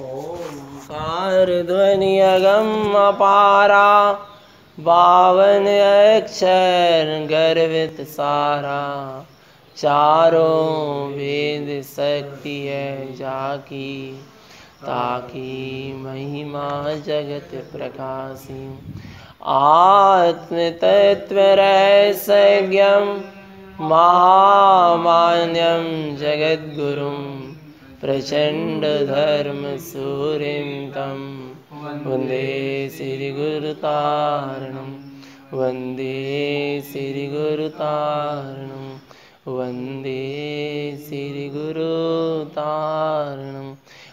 ओंकार ध्वनि अगम अपारा, बावन अक्षर गर्वित सारा। चारों वेद शक्ति है जाकी, ताकी महिमा जगत प्रकाशी। आत्म तत्व रहस्यज्ञम महामान्यम जगद्गुरुम, प्रचंड धर्म सूर्यं तं वंदे श्री गुरुतारणं, वंदे श्री गुरुतारणं, वंदे श्री गुरुतारणं।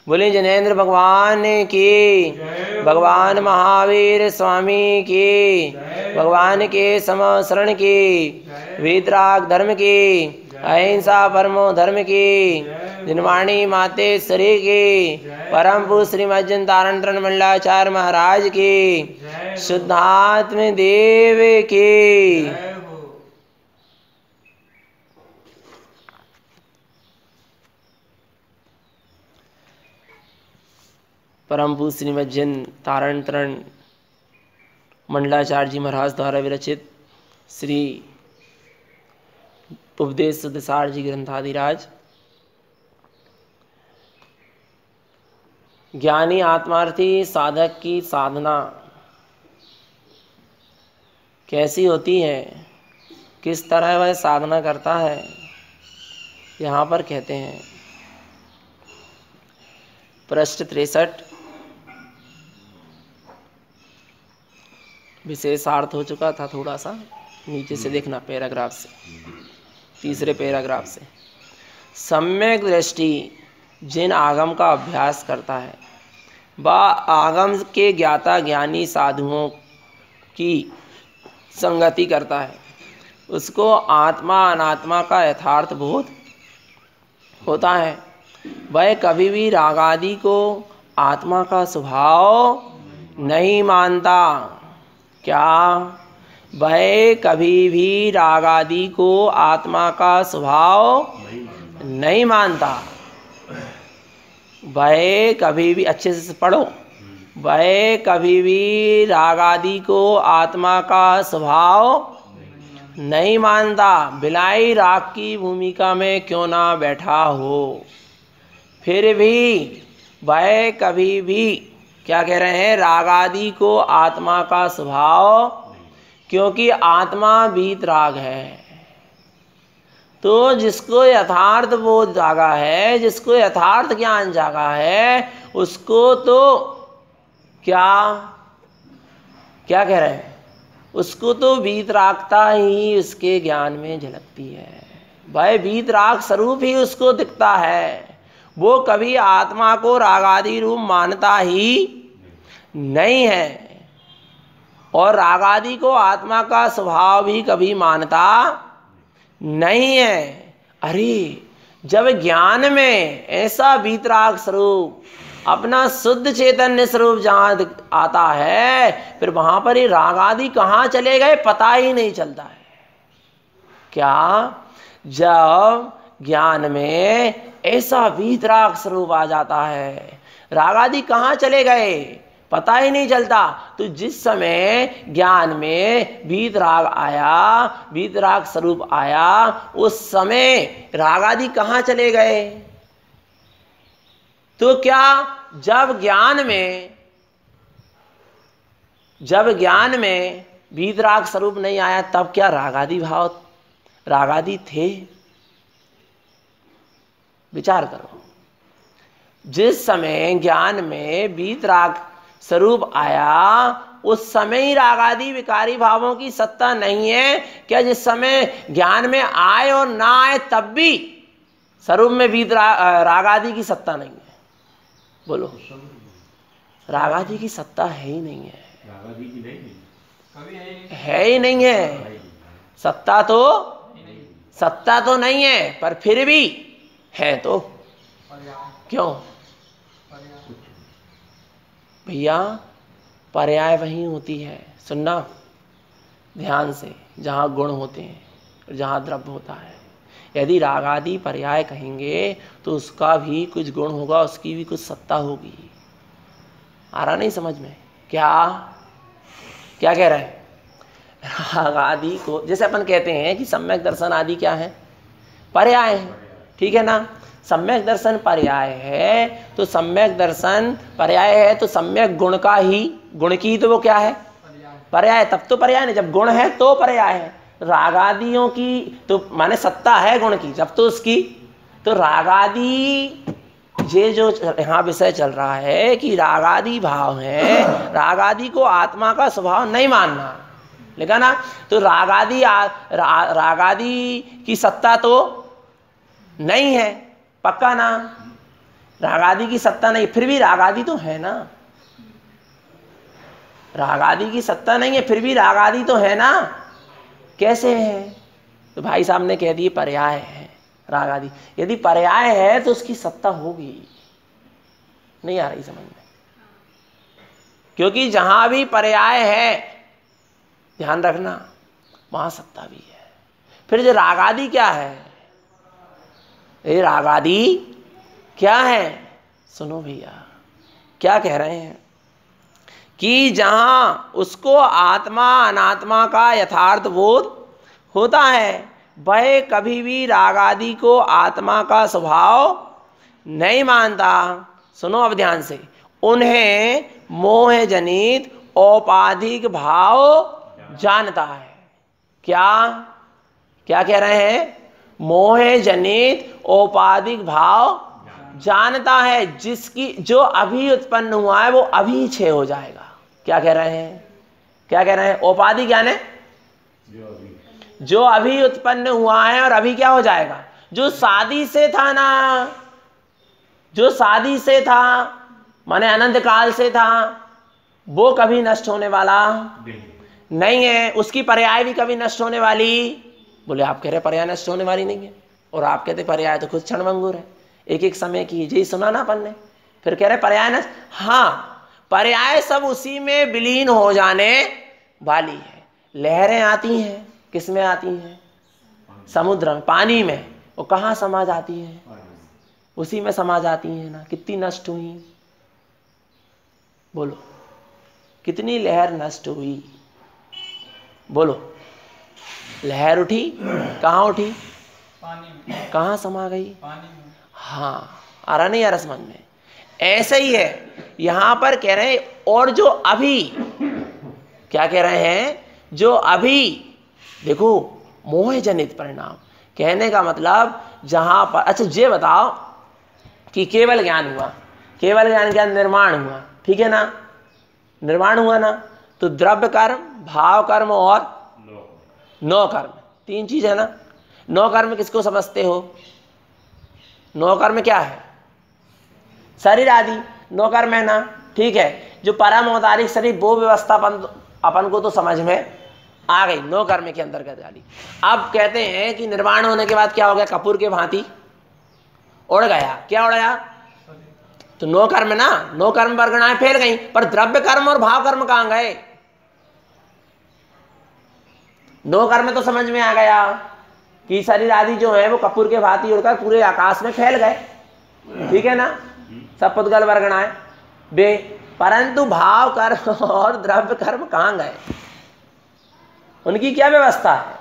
बोले जैनेन्द्र भगवान की, भगवान महावीर स्वामी की, भगवान के समशरण की, वीतराग धर्म की, अहिंसा परमो धर्म की, जिनवाणी मातेश्वरी की, परम पूज्य श्रीमद् तारण तरण मंडलाचार्य महाराज की, शुद्धात्म देव की। परम पूज्य श्रीमद् तारण तरण मंडलाचार्य जी महाराज द्वारा विरचित श्री उपदेश सुधसार जी ग्रंथादिराज ज्ञानी आत्मार्थी साधक की साधना कैसी होती है, किस तरह वह साधना करता है, यहाँ पर कहते हैं। पृष्ठ 63 विशेषार्थ हो चुका था, थोड़ा सा नीचे से देखना पैराग्राफ से, तीसरे पैराग्राफ से। सम्यक दृष्टि जिन आगम का अभ्यास करता है, वह आगम के ज्ञाता ज्ञानी साधुओं की संगति करता है, उसको आत्मा अनात्मा का यथार्थ बोध होता है। वह कभी भी राग आदि को आत्मा का स्वभाव नहीं मानता। क्या? वह कभी भी राग आदि को आत्मा का स्वभाव नहीं मानता। वह कभी भी, अच्छे से पढ़ो, वह कभी भी राग आदि को आत्मा का स्वभाव नहीं मानता। बिलाई राग की भूमिका में क्यों ना बैठा हो, फिर भी वह कभी भी, क्या कह रहे हैं, राग आदि को आत्मा का स्वभाव, क्योंकि आत्मा वीत राग है। तो जिसको यथार्थ बोध जागा है, जिसको यथार्थ ज्ञान जागा है, उसको तो क्या क्या कह रहे हैं, उसको तो वीतरागता ही उसके ज्ञान में झलकती है। वह वीतराग स्वरूप ही उसको दिखता है। वो कभी आत्मा को राग आदि रूप मानता ही नहीं है, और राग आदि को आत्मा का स्वभाव भी कभी मानता नहीं है। अरे, जब ज्ञान में ऐसा वीतराग स्वरूप, अपना शुद्ध चैतन्य स्वरूप जहां आता है, फिर वहां पर ये राग आदि कहाँ चले गए पता ही नहीं चलता है। क्या? जब ज्ञान में ऐसा वीतराग स्वरूप आ जाता है, राग आदि कहाँ चले गए पता ही नहीं चलता। तो जिस समय ज्ञान में वीतराग आया, वीतराग स्वरूप आया, उस समय राग आदि कहाँ चले गए? तो क्या जब ज्ञान में वीतराग स्वरूप नहीं आया, तब क्या रागादि भाव, रागादि थे? विचार करो। जिस समय ज्ञान में वीतराग स्वरूप आया, उस समय ही रागादि विकारी भावों की सत्ता नहीं है क्या? जिस समय ज्ञान में आए और ना आए तब भी स्वरूप में रागादि की सत्ता नहीं है। बोलो, रागादि की सत्ता है ही नहीं है, है ही नहीं है। सत्ता तो नहीं है, पर फिर भी है तो क्यों भैया? पर्याय वहीं होती है, सुनना ध्यान से, जहां गुण होते हैं और जहां द्रव्य होता है। यदि राग आदि पर्याय कहेंगे तो उसका भी कुछ गुण होगा, उसकी भी कुछ सत्ता होगी। आ रहा नहीं समझ में? क्या क्या कह रहे हैं? राग आदि को जैसे अपन कहते हैं कि सम्यक दर्शन आदि क्या है? पर्याय है, ठीक है ना। सम्यक दर्शन पर्याय है, तो सम्यक दर्शन पर्याय है तो सम्यक गुण का ही, गुण की तो वो क्या है? पर्याय। तब तो पर्याय नहीं, जब गुण है तो पर्याय है। रागादियों की तो माने सत्ता है गुण की, जब तो उसकी तो रागादि, ये जो यहाँ विषय चल रहा है कि रागादि भाव है, रागादि को आत्मा का स्वभाव नहीं मानना, लिखा ना। तो रागादि रागादि की सत्ता तो नहीं है, पक्का ना। रागादि की सत्ता नहीं, फिर भी रागादि तो है ना। रागादि की सत्ता नहीं है, फिर भी रागादि तो है ना। कैसे है? तो भाई साहब ने कह दिए पर्याय है रागादि। यदि पर्याय है तो उसकी सत्ता होगी। नहीं आ रही समझ में? क्योंकि जहां भी पर्याय है, ध्यान रखना, वहां सत्ता भी है। फिर जो रागादि क्या है? ये रागादि क्या है? सुनो भैया, क्या कह रहे हैं कि जहां उसको आत्मा अनात्मा का यथार्थ बोध होता है, वह कभी भी रागादि को आत्मा का स्वभाव नहीं मानता। सुनो अब ध्यान से, उन्हें मोह जनित औपाधिक भाव जानता है। क्या क्या कह रहे हैं? मोह जनित औपाधिक भाव जानता है, जिसकी जो अभी उत्पन्न हुआ है वो अभी क्षय हो जाएगा। क्या कह रहे हैं? क्या कह रहे हैं? औपाधिक ज्ञान है जो अभी उत्पन्न हुआ है और अभी क्या हो जाएगा? जो शादी से था ना, जो शादी से था माने अनंत काल से था, वो कभी नष्ट होने वाला नहीं है। उसकी पर्याय भी कभी नष्ट होने वाली। बोले आप कह रहे पर्याय नष्ट होने वाली नहीं है, और आप कहते पर्याय तो खुद क्षणभंगुर है, एक एक समय की। यही सुना ना अपन ने। फिर कह रहे पर्याय नष्ट, हाँ पर्याय सब उसी में विलीन हो जाने वाली है। लहरें आती हैं, किस में आती हैं? समुद्र में, पानी में। वो कहाँ समा जाती है? उसी में समा जाती है ना। कितनी नष्ट हुई? बोलो कितनी लहर नष्ट हुई? बोलो लहर उठी, कहाँ उठी? पानी में। कहाँ समा गई? पानी में। हाँ, आ रहा नहीं आ रहा समझ में? ऐसा ही है यहां पर कह रहे हैं। और जो अभी, क्या कह रहे हैं? जो अभी देखो, मोह जनित परिणाम कहने का मतलब जहां पर, अच्छा ये बताओ कि केवल ज्ञान हुआ, केवल ज्ञान क्या? निर्माण हुआ, ठीक है ना। निर्माण हुआ ना, तो द्रव्य कर्म, भाव कर्म और नौ कर्म, तीन चीज है ना। नौ कर्म किसको समझते हो? नौ कर्म क्या है? शरीर आदि नौ कर्म है ना, ठीक है। जो परम औदारिक शरीर, वो व्यवस्था अपन को तो समझ में आ गई, नौ कर्म के अंतर्गत डाली। अब कहते हैं कि निर्माण होने के बाद क्या हो गया? कपूर के भांति उड़ गया। क्या उड़ गया? तो नौ कर्म ना, नौ कर्म वर्गणाएं फैल गई, पर द्रव्य कर्म और भाव कर्म कहां गए? नौ कर्म तो समझ में आ गया कि शरीर आदि जो है वो कपूर के भांति उड़कर पूरे आकाश में फैल गए, ठीक है ना। सब पुद्गल वर्गणाएं बे, परंतु भाव कर्म और द्रव्य कर्म कहां गए? उनकी क्या व्यवस्था है?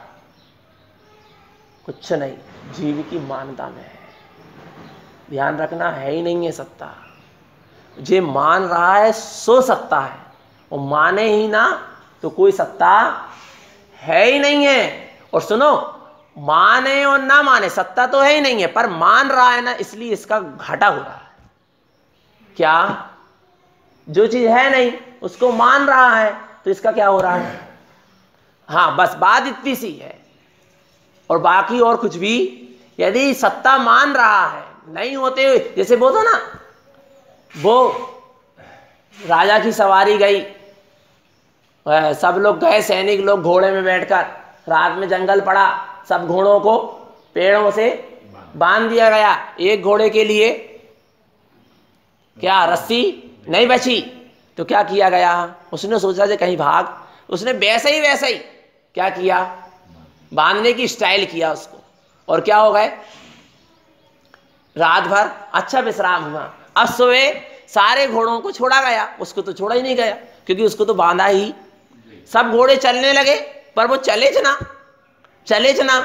कुछ नहीं, जीव की मान्यता में है। ध्यान रखना, है ही नहीं है सत्ता। जे मान रहा है सो सत्ता है, और माने ही ना तो कोई सत्ता है ही नहीं है। और सुनो, माने और ना माने सत्ता तो है ही नहीं है, पर मान रहा है ना, इसलिए इसका घाटा हो रहा है। क्या? जो चीज है नहीं उसको मान रहा है, तो इसका क्या हो रहा है? हाँ, बस बात इतनी सी है, और बाकी और कुछ भी। यदि सत्ता मान रहा है, नहीं होते हुए, जैसे वो था ना, वो राजा की सवारी गई, सब लोग गए, सैनिक लोग घोड़े में बैठकर, रात में जंगल पड़ा, सब घोड़ों को पेड़ों से बांध दिया गया। एक घोड़े के लिए क्या रस्सी नहीं बची, तो क्या किया गया? उसने सोचा जे कहीं भाग, उसने वैसे ही क्या किया? बांधने की स्टाइल किया उसको। और क्या हो गए, रात भर अच्छा विश्राम हुआ। अब सुबह सारे घोड़ों को छोड़ा गया, उसको तो छोड़ा ही नहीं गया क्योंकि उसको तो बांधा ही। सब घोड़े चलने लगे पर वो चले जना।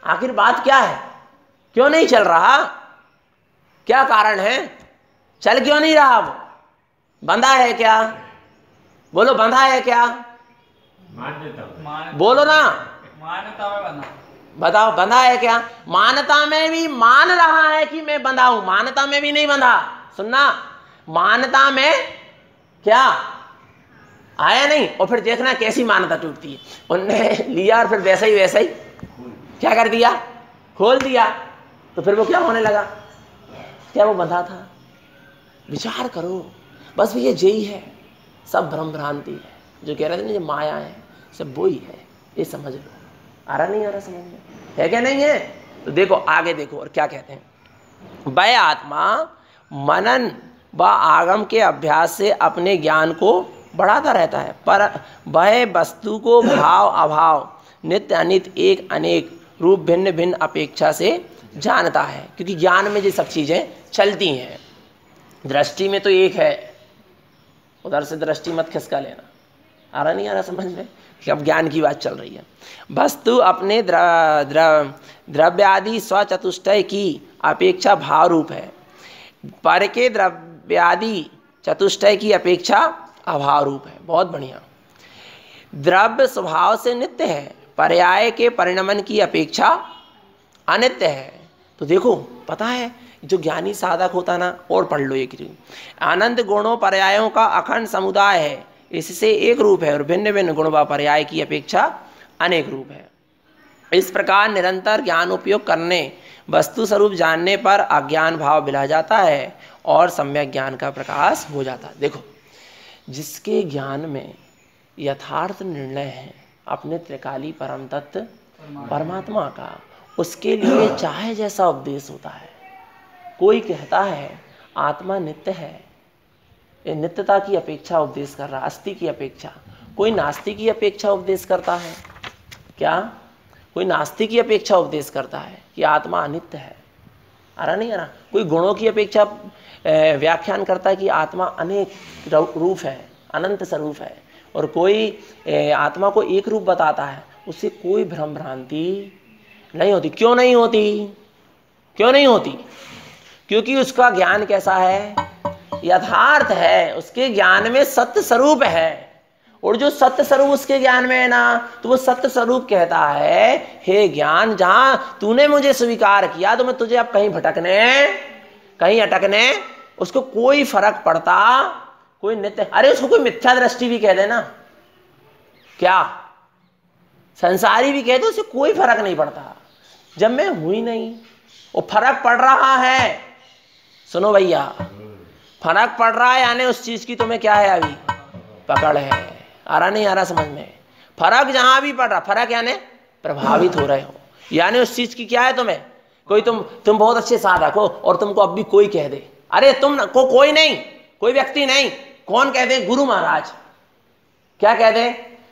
आखिर बात क्या है, क्यों नहीं चल रहा, क्या कारण है, चल क्यों नहीं रहा? वो बंधा है क्या? बोलो, बंधा है क्या? बोलो ना, मान्यता में बंधा। बताओ, बंधा है क्या? मान्यता में भी मान रहा है कि मैं बंधा हूं, मान्यता में भी नहीं बंधा। सुनना, मान्यता में क्या आया नहीं, और फिर देखना कैसी मान्यता टूटती है। उनने लिया और फिर वैसा ही क्या कर दिया, खोल दिया, तो फिर वो क्या होने लगा? क्या वो बंधा था? विचार करो, बस ये यही है, सब भ्रम भ्रांति है। जो कह रहे थे ना, जो माया है, सब वो ही है, ये समझ लो। आ रहा नहीं, आ रहा समझ में, है क्या नहीं है? तो देखो आगे देखो, और क्या कहते हैं, वह आत्मा मनन व आगम के अभ्यास से अपने ज्ञान को बढ़ाता रहता है, पर वह वस्तु को भाव अभाव नित्य अनित्य एक अनेक रूप भिन्न भिन्न अपेक्षा से जानता है। क्योंकि ज्ञान में ये सब चीजें चलती हैं। दृष्टि में तो एक है, उधर से दृष्टि मत खिसका लेना। आ रहा नहीं, आ रहा समझ में? अब ज्ञान की बात चल रही है। वस्तु अपने द्रव्यादि स्वचतुष्टय की अपेक्षा भाव रूप है, पर के द्रव्यादि चतुष्टय की अपेक्षा अभाव रूप है। बहुत बढ़िया। द्रव्य स्वभाव से नित्य है, पर्याय के परिणमन की अपेक्षा अनित्य है। तो देखो, पता है जो ज्ञानी साधक होता ना, और पढ़ लो एक, अनंत गुणों पर्यायों का अखंड समुदाय है, इससे एक रूप है, और भिन्न भिन्न गुण व पर्याय की अपेक्षा अनेक रूप है। इस प्रकार निरंतर ज्ञान उपयोग करने, वस्तु स्वरूप जानने पर अज्ञान भाव मिला जाता है और सम्यक ज्ञान का प्रकाश हो जाता है। देखो, जिसके ज्ञान में यथार्थ निर्णय है अपने त्रिकाली परम तत्व परमात्मा का, उसके लिए चाहे जैसा उपदेश होता है। कोई कहता है आत्मा नित्य है, ये नित्यता की अपेक्षा उपदेश कर रहा, अस्थि की अपेक्षा। कोई नास्ति की अपेक्षा उपदेश करता है क्या? कोई नास्ति की अपेक्षा उपदेश करता है कि आत्मा अनित्य है। आ रहा नहीं आ रहा? कोई गुणों की अपेक्षा व्याख्यान करता है कि आत्मा अनेक रूप है, अनंत स्वरूप है, और कोई आत्मा को एक रूप बताता है। उससे कोई भ्रम भ्रांति नहीं होती। क्यों नहीं होती? क्यों नहीं होती? क्योंकि उसका ज्ञान कैसा है? यथार्थ है, उसके ज्ञान में सत्य स्वरूप है। और जो सत्य स्वरूप उसके ज्ञान में है ना, तो वो सत्य स्वरूप कहता है, हे ज्ञान, जहां तूने मुझे स्वीकार किया तो मैं तुझे अब कहीं भटकने, कहीं अटकने, उसको कोई फर्क पड़ता कोई नित्य। अरे उसको कोई मिथ्या दृष्टि भी कह देना, क्या संसारी भी कह दे, उसे कोई फर्क नहीं पड़ता। जब मैं हूं ही नहीं, वो फर्क पड़ रहा है। सुनो भैया, फर्क पड़ रहा है, यानी उस चीज की तुम्हें क्या है, अभी पकड़ है। आ रहा नहीं आ रहा समझ में? फर्क जहां भी पड़ रहा, फर्क यानी प्रभावित हो रहे हो, यानी उस चीज की क्या है तुम्हें। कोई तुम बहुत अच्छे साधक हो और तुमको अब भी कोई कह दे, अरे तुम को कोई नहीं, कोई व्यक्ति नहीं, कौन कह दे? गुरु महाराज क्या कह दे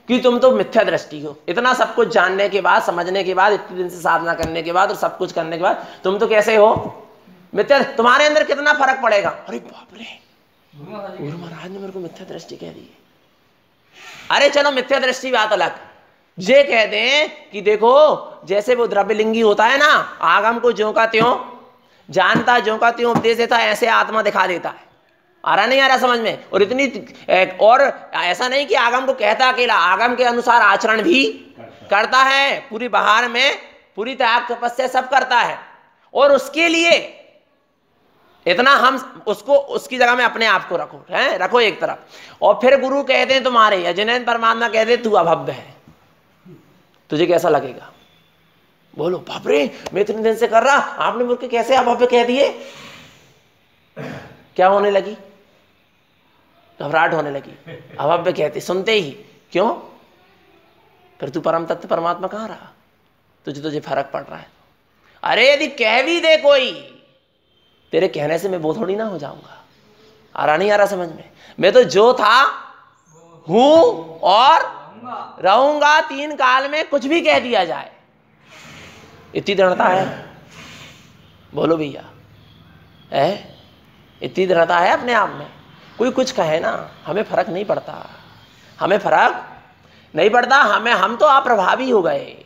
कि तुम तो मिथ्या दृष्टि हो। इतना सब कुछ जानने के बाद, समझने के बाद, इतने दिन से साधना करने के बाद और सब कुछ करने के बाद तुम तो कैसे हो? मिथ्या। तुम्हारे अंदर कितना फर्क पड़ेगा? अरे बाप रे, गुरु महाराज ने मेरे को मिथ्या दृष्टि कह दी। अरे चलो मिथ्या दृष्टि बात अलग, ये कह दें कि देखो जैसे वो द्रव्यलिंगी होता है ना, आगम को ज्यों का त्यों जानता, ज्यों का त्यों उपदेश देता है, ऐसे आत्मा दिखा देता है। आ रहा नहीं आ रहा समझ में? और इतनी, और ऐसा नहीं कि आगम को कहता अकेला, आगम के अनुसार आचरण भी करता है, पूरी बहार में पूरी त्याग तपस्या सब करता है। और उसके लिए इतना हम उसको, उसकी जगह में अपने आप को रखो, है रखो एक तरफ। और फिर गुरु कहते हैं तुम्हारे, या जिन्हें परमात्मा कहते तू अभव्य है, तुझे कैसा लगेगा? बोलो बाप रे, मैं इतने दिन से कर रहा, आपने मुझे कैसे अभव्य कह दिए? क्या होने लगी? घबराहट होने लगी। अभव्य कहते सुनते ही, क्यों? फिर तू परम तत्व परमात्मा कहाँ रहा? तुझे फर्क पड़ रहा है। अरे यदि कह भी दे कोई, तेरे कहने से मैं वो थोड़ी ना हो जाऊंगा। आ रहा नहीं आ रहा समझ में? मैं तो जो था हूं और रहूंगा, तीन काल में कुछ भी कह दिया जाए। इतनी दृढ़ता है? बोलो भैया, है? इतनी दृढ़ता है अपने आप में? कोई कुछ कहे ना, हमें फर्क नहीं पड़ता, हमें फर्क नहीं पड़ता। हम तो अप्रभावी हो गए,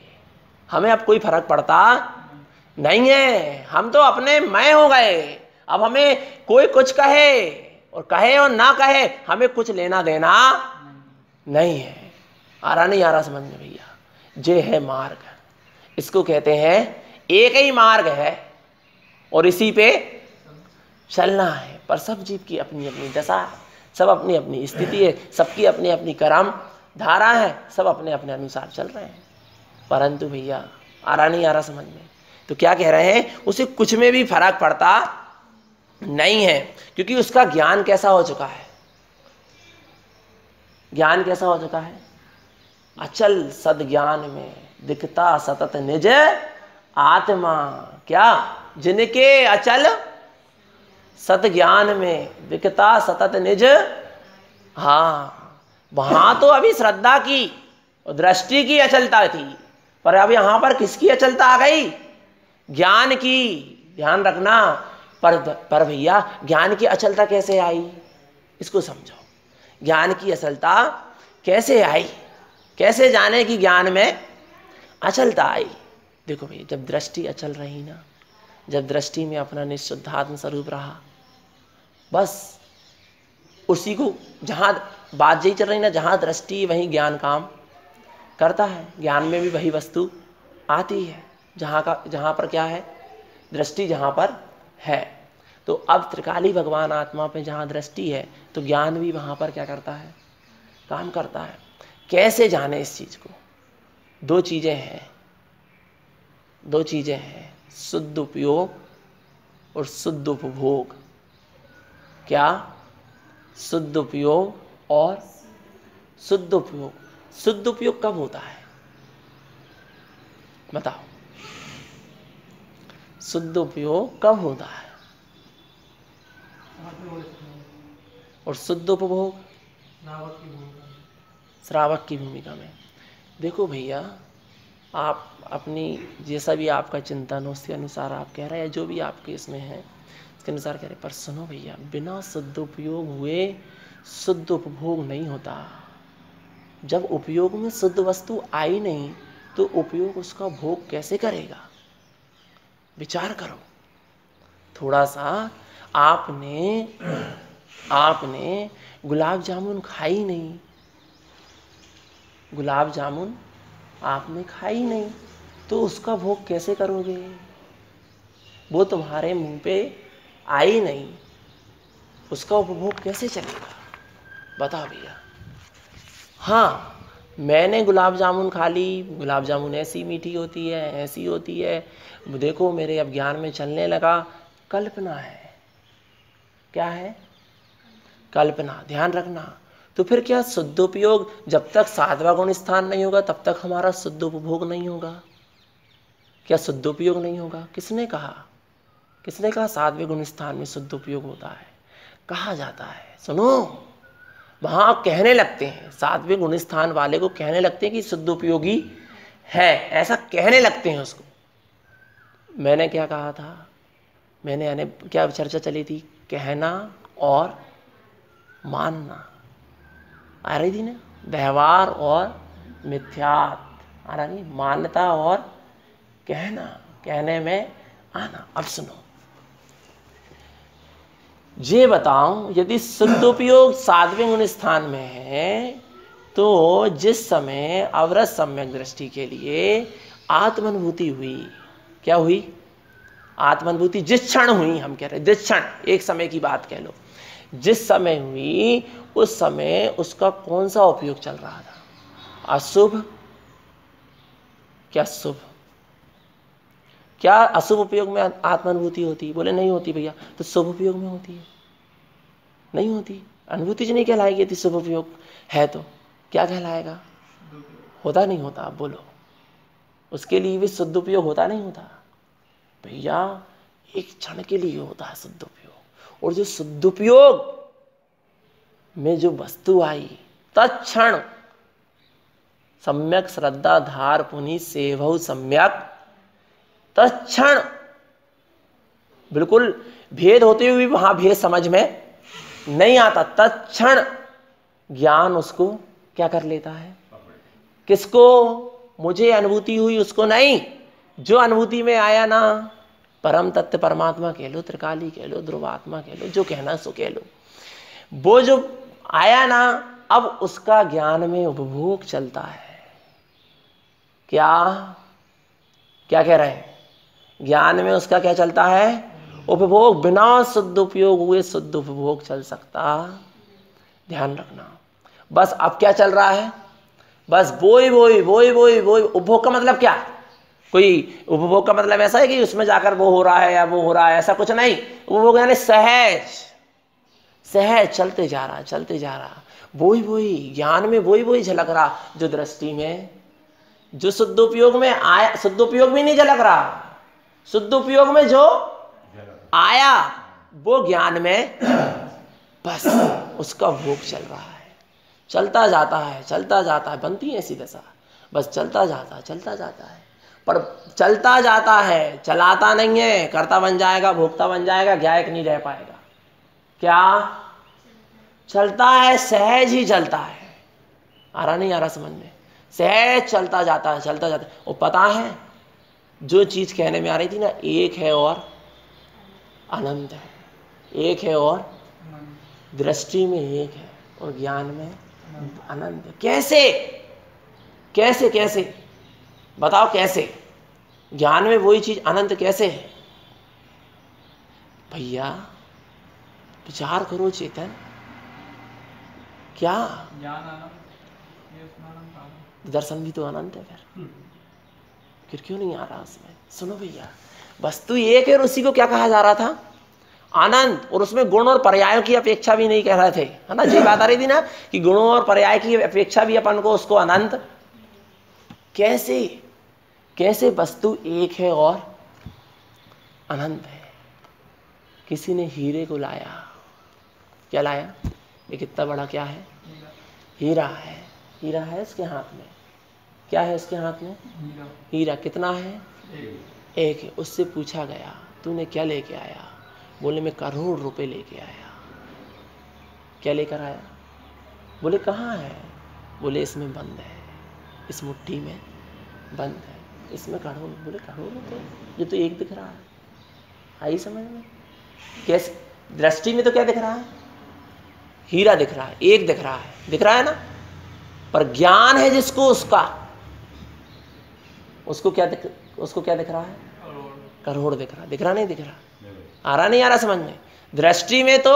हमें अब कोई फर्क पड़ता नहीं है, हम तो अपने मैं हो गए। अब हमें कोई कुछ कहे और ना कहे, हमें कुछ लेना देना नहीं है। आ रहा नहीं आ रहा समझ में भैया? ये है मार्ग, इसको कहते हैं एक ही मार्ग है और इसी पे चलना है। पर सब जीव की अपनी अपनी दशा है, सब अपनी अपनी स्थिति है, सबकी अपनी अपनी कर्म धारा है, सब अपने अपने अनुसार चल रहे हैं। परंतु भैया आ रहा नहीं आ रहा समझ में? तो क्या कह रहे हैं, उसे कुछ में भी फर्क पड़ता नहीं है, क्योंकि उसका ज्ञान कैसा हो चुका है? ज्ञान कैसा हो चुका है? अचल सद ज्ञान में दिखता सतत निज आत्मा। क्या? जिनके अचल सत ज्ञान में दिखता सतत निज, हाँ, वहां तो अभी श्रद्धा की और दृष्टि की अचलता थी, पर अब यहां पर किसकी अचलता आ गई? ज्ञान की। ध्यान रखना। पर भैया ज्ञान की अचलता कैसे आई, इसको समझो। ज्ञान की अचलता कैसे आई? कैसे जाने कि ज्ञान में अचलता आई? देखो भैया, जब दृष्टि अचल रही ना, जब दृष्टि में अपना निःशुद्धात्म स्वरूप रहा, बस उसी को, जहां बात यही चल रही ना, जहां दृष्टि वहीं ज्ञान काम करता है। ज्ञान में भी वही वस्तु आती है जहां पर क्या है? दृष्टि जहां पर है। तो अब त्रिकाली भगवान आत्मा पे जहां दृष्टि है, तो ज्ञान भी वहां पर क्या करता है? काम करता है। कैसे जाने इस चीज को? दो चीजें हैं, शुद्ध उपयोग और शुद्ध उपभोग। क्या? शुद्ध उपयोग और शुद्ध उपयोग। शुद्ध उपयोग कब होता है बताओ? शुद्ध उपयोग कब होता है? और शुद्ध उपभोग श्रावक की भूमिका में। देखो भैया, आप अपनी जैसा भी आपका चिंतन हो उसके अनुसार आप कह रहे हैं, जो भी आपके इसमें है उसके अनुसार कह रहे हैं। पर सुनो भैया, बिना शुद्ध उपयोग हुए शुद्ध उपभोग नहीं होता। जब उपयोग में शुद्ध वस्तु आई नहीं, तो उपयोग उसका भोग कैसे करेगा? विचार करो थोड़ा सा। आपने गुलाब जामुन खाई नहीं, गुलाब जामुन आपने खाई नहीं, तो उसका भोग कैसे करोगे? वो तुम्हारे मुंह पे आई नहीं, उसका उपभोग कैसे चलेगा? बताओ भैया। हाँ, मैंने गुलाब जामुन खा ली, गुलाब जामुन ऐसी मीठी होती है, ऐसी होती है, देखो मेरे अब ज्ञान में चलने लगा। कल्पना है। क्या है? कल्पना। ध्यान रखना। तो फिर क्या शुद्ध उपयोग? जब तक सातवां गुण स्थान नहीं होगा तब तक हमारा शुद्ध उपभोग नहीं होगा। क्या शुद्ध उपयोग नहीं होगा? किसने कहा? किसने कहा सातवें गुण स्थान में शुद्ध उपयोग होता है? कहा जाता है, सुनो, वहां कहने लगते हैं, सातवें गुण स्थान वाले को कहने लगते हैं कि शुद्ध उपयोगी है, ऐसा कहने लगते हैं उसको। मैंने क्या कहा था? मैंने क्या चर्चा चली थी? कहना और मानना आ रही थी ना, व्यवहार और मिथ्यात्व आ रहा नहीं, मान्यता और कहना, कहने में आना। अब सुनो, ये बताओ, यदि शुद्ध उपयोग सातवें गुण स्थान में है, तो जिस समय अवरत सम्यक दृष्टि के लिए आत्मानुभूति हुई, क्या हुई? आत्मानुभूति जिस क्षण हुई, हम कह रहे जिस क्षण, एक समय की बात कह लो, जिस समय हुई उस समय उसका कौन सा उपयोग चल रहा था? अशुभ क्या शुभ? क्या अशुभ उपयोग में आत्मानुभूति होती? बोले नहीं होती भैया। तो शुभ उपयोग में होती है? नहीं होती। अनुभूति नहीं कहलाएगी यदि शुभ उपयोग है तो क्या कहलाएगा? होता नहीं होता? आप बोलो, उसके लिए भी शुद्ध उपयोग होता नहीं होता? भैया एक क्षण के लिए होता है शुद्ध उपयोग, और जो शुद्ध उपयोग में जो वस्तु आई तत्क्षण सम्यक श्रद्धा धार पुनि सेवहु सम्यक तत्क्षण, बिल्कुल भेद होते हुए भी वहां भेद समझ में नहीं आता, तत्क्षण ज्ञान उसको क्या कर लेता है, किसको, मुझे अनुभूति हुई उसको नहीं, जो अनुभूति में आया ना, परम तत्व परमात्मा कह लो, त्रिकाली कह लो, ध्रुवात्मा कह लो, जो कहना सो कह लो, वो जो आया ना, अब उसका ज्ञान में उपभोग चलता है। क्या क्या कह रहे हैं, ज्ञान में उसका क्या चलता है, उपभोग। बिना शुद्ध उपयोग हुए शुद्ध उपभोग चल सकता, ध्यान रखना। बस अब क्या चल रहा है, बस वही वही वही वही वही। उपभोग का मतलब क्या, कोई उपभोग का मतलब ऐसा है कि उसमें जाकर वो हो रहा है या वो हो रहा है, ऐसा कुछ नहीं। उपभोग यानी सहज सहज चलते जा रहा, चलते जा रहा, वही वही ज्ञान में वही वही झलक रहा जो दृष्टि में, जो शुद्ध उपयोग में आया। शुद्ध उपयोग भी नहीं झलक रहा, शुद्ध उपयोग में जो आया वो ज्ञान में, बस उसका भोग चल रहा है, चलता जाता है, चलता जाता है। बनती है ऐसी दशा, बस चलता जाता है, चलता जाता है। पर चलता जाता है, चलाता नहीं है। कर्ता बन जाएगा, भोक्ता बन जाएगा, ज्ञायक नहीं रह पाएगा। क्या चलता है, सहज ही चलता है। आ रहा नहीं आ रहा समझ में, सहज चलता जाता है, चलता जाता है। वो पता है जो चीज कहने में आ रही थी ना, एक है और अनंत है, एक है और दृष्टि में एक है और ज्ञान में अनंत है। कैसे कैसे कैसे बताओ, कैसे ज्ञान में वही चीज अनंत कैसे है भैया, विचार करो चेतन। क्या दर्शन भी तो अनंत है, फिर क्यों नहीं आ रहा उसमें। सुनो भैया, वस्तु एक है और उसी को क्या कहा जा रहा था, अनंत। और उसमें गुण और पर्यायों की अपेक्षा भी नहीं कह रहे थे, है ना। जी बात आ रही थी ना कि गुणों और पर्याय की अपेक्षा भी अपन को उसको अनंत। कैसे कैसे वस्तु एक है और अनंत है। किसी ने हीरे को लाया, क्या लाया, ये कितना बड़ा क्या है, हीरा है। हीरा है इसके हाथ में, क्या है इसके हाथ में, हीरा। कितना है, एक है। उससे पूछा गया तूने क्या लेके आया, बोले मैं करोड़ रुपए लेके आया। क्या लेकर आया, बोले कहाँ है, बोले इसमें बंद है, इस मुट्ठी में बंद है, इसमें करोड़। बोले करोड़ रुपए, ये तो एक दिख रहा है। आई समझ में, कैसे दृष्टि में तो क्या दिख रहा है, हीरा दिख रहा है, एक दिख रहा है, दिख रहा है ना। पर ज्ञान है जिसको, उसको क्या दिख रहा है, करोड़ दिख रहा। दिख रहा नहीं दिख रहा, आ रहा नहीं आ रहा समझ में। दृष्टि में तो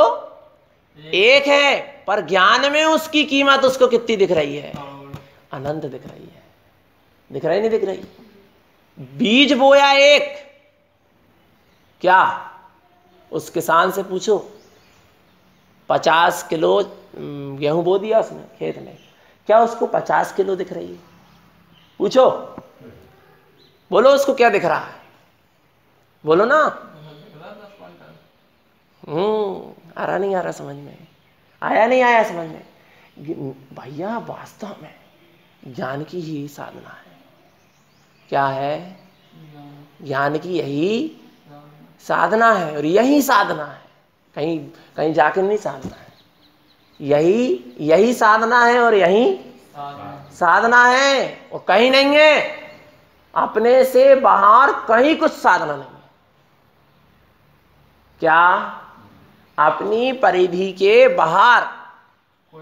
एक है, पर ज्ञान में उसकी कीमत उसको कितनी दिख रही है, अनंत दिख रही है। दिख रही नहीं दिख रही। बीज बोया एक, क्या उस किसान से पूछो 50 किलो गेहूं बो दिया उसने खेत में, क्या उसको 50 किलो दिख रही है, पूछो, बोलो उसको क्या दिख रहा है, बोलो ना। आ रहा नहीं आ रहा समझ में, आया नहीं आया समझ में भैया। वास्तव में ज्ञान की ही साधना है। क्या है, ज्ञान की यही साधना है और यही साधना है, कहीं कहीं जाकर नहीं साधना है। यही साधना है और यही साधना है और कहीं नहीं है। अपने से बाहर कहीं कुछ साधना नहीं है। क्या अपनी परिधि के बाहर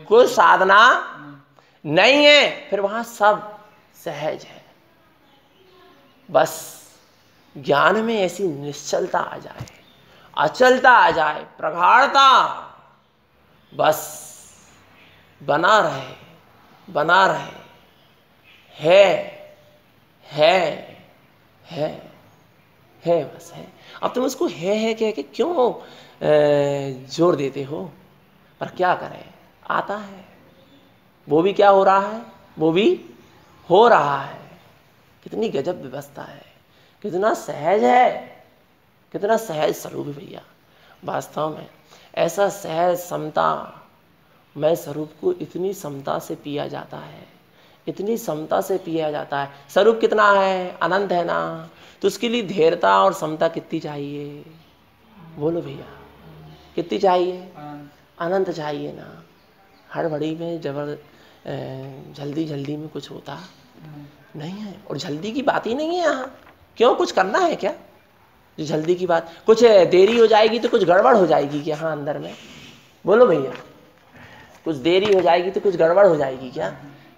कुछ साधना नहीं है, फिर वहां सब सहज है। बस ज्ञान में ऐसी निश्चलता आ जाए, अचलता आ जाए, प्रगाढ़ता, बस बना रहे, है बस है। अब तुम उसको है कह के क्यों जोर देते हो, पर क्या करें, आता है। वो भी क्या हो रहा है, वो भी हो रहा है। कितनी गजब व्यवस्था है, कितना सहज है, कितना सहज स्वरूप है भैया। वास्तव में ऐसा सहज समता में स्वरूप को इतनी समता से पिया जाता है, इतनी समता से पिया जाता है। स्वरूप कितना है, अनंत है ना, तो उसके लिए धैर्यता और समता कितनी चाहिए, बोलो भैया, कितनी चाहिए, अनंत चाहिए ना। हड़बड़ी में जल्दी जल्दी में कुछ होता नहीं है, और जल्दी की बात ही नहीं है यहाँ। क्यों, कुछ करना है क्या जो जल्दी की बात, कुछ देरी हो जाएगी तो कुछ गड़बड़ हो जाएगी क्या, हाँ अंदर में, बोलो भैया, कुछ देरी हो जाएगी तो कुछ गड़बड़ हो जाएगी क्या,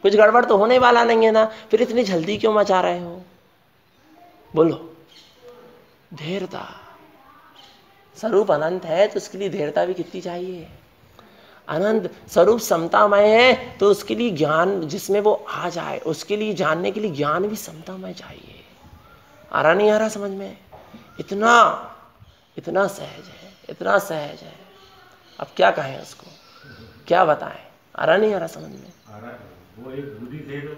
कुछ गड़बड़ तो होने वाला नहीं है ना, फिर इतनी जल्दी क्यों मचा रहे हो, बोलो। धैर्यता, स्वरूप अनंत है तो उसके लिए धैर्यता भी कितनी चाहिए, अनंत। स्वरूप समतामय है तो उसके लिए ज्ञान जिसमें वो आ जाए, उसके लिए जानने के लिए ज्ञान भी समतामय चाहिए। आ रहा नहीं आ रहा समझ में, इतना इतना सहज है, इतना सहज है, अब क्या कहें उसको, क्या बताएं, आ रहा नहीं आ रहा समझ में। वो एक बुद्धि दे दो,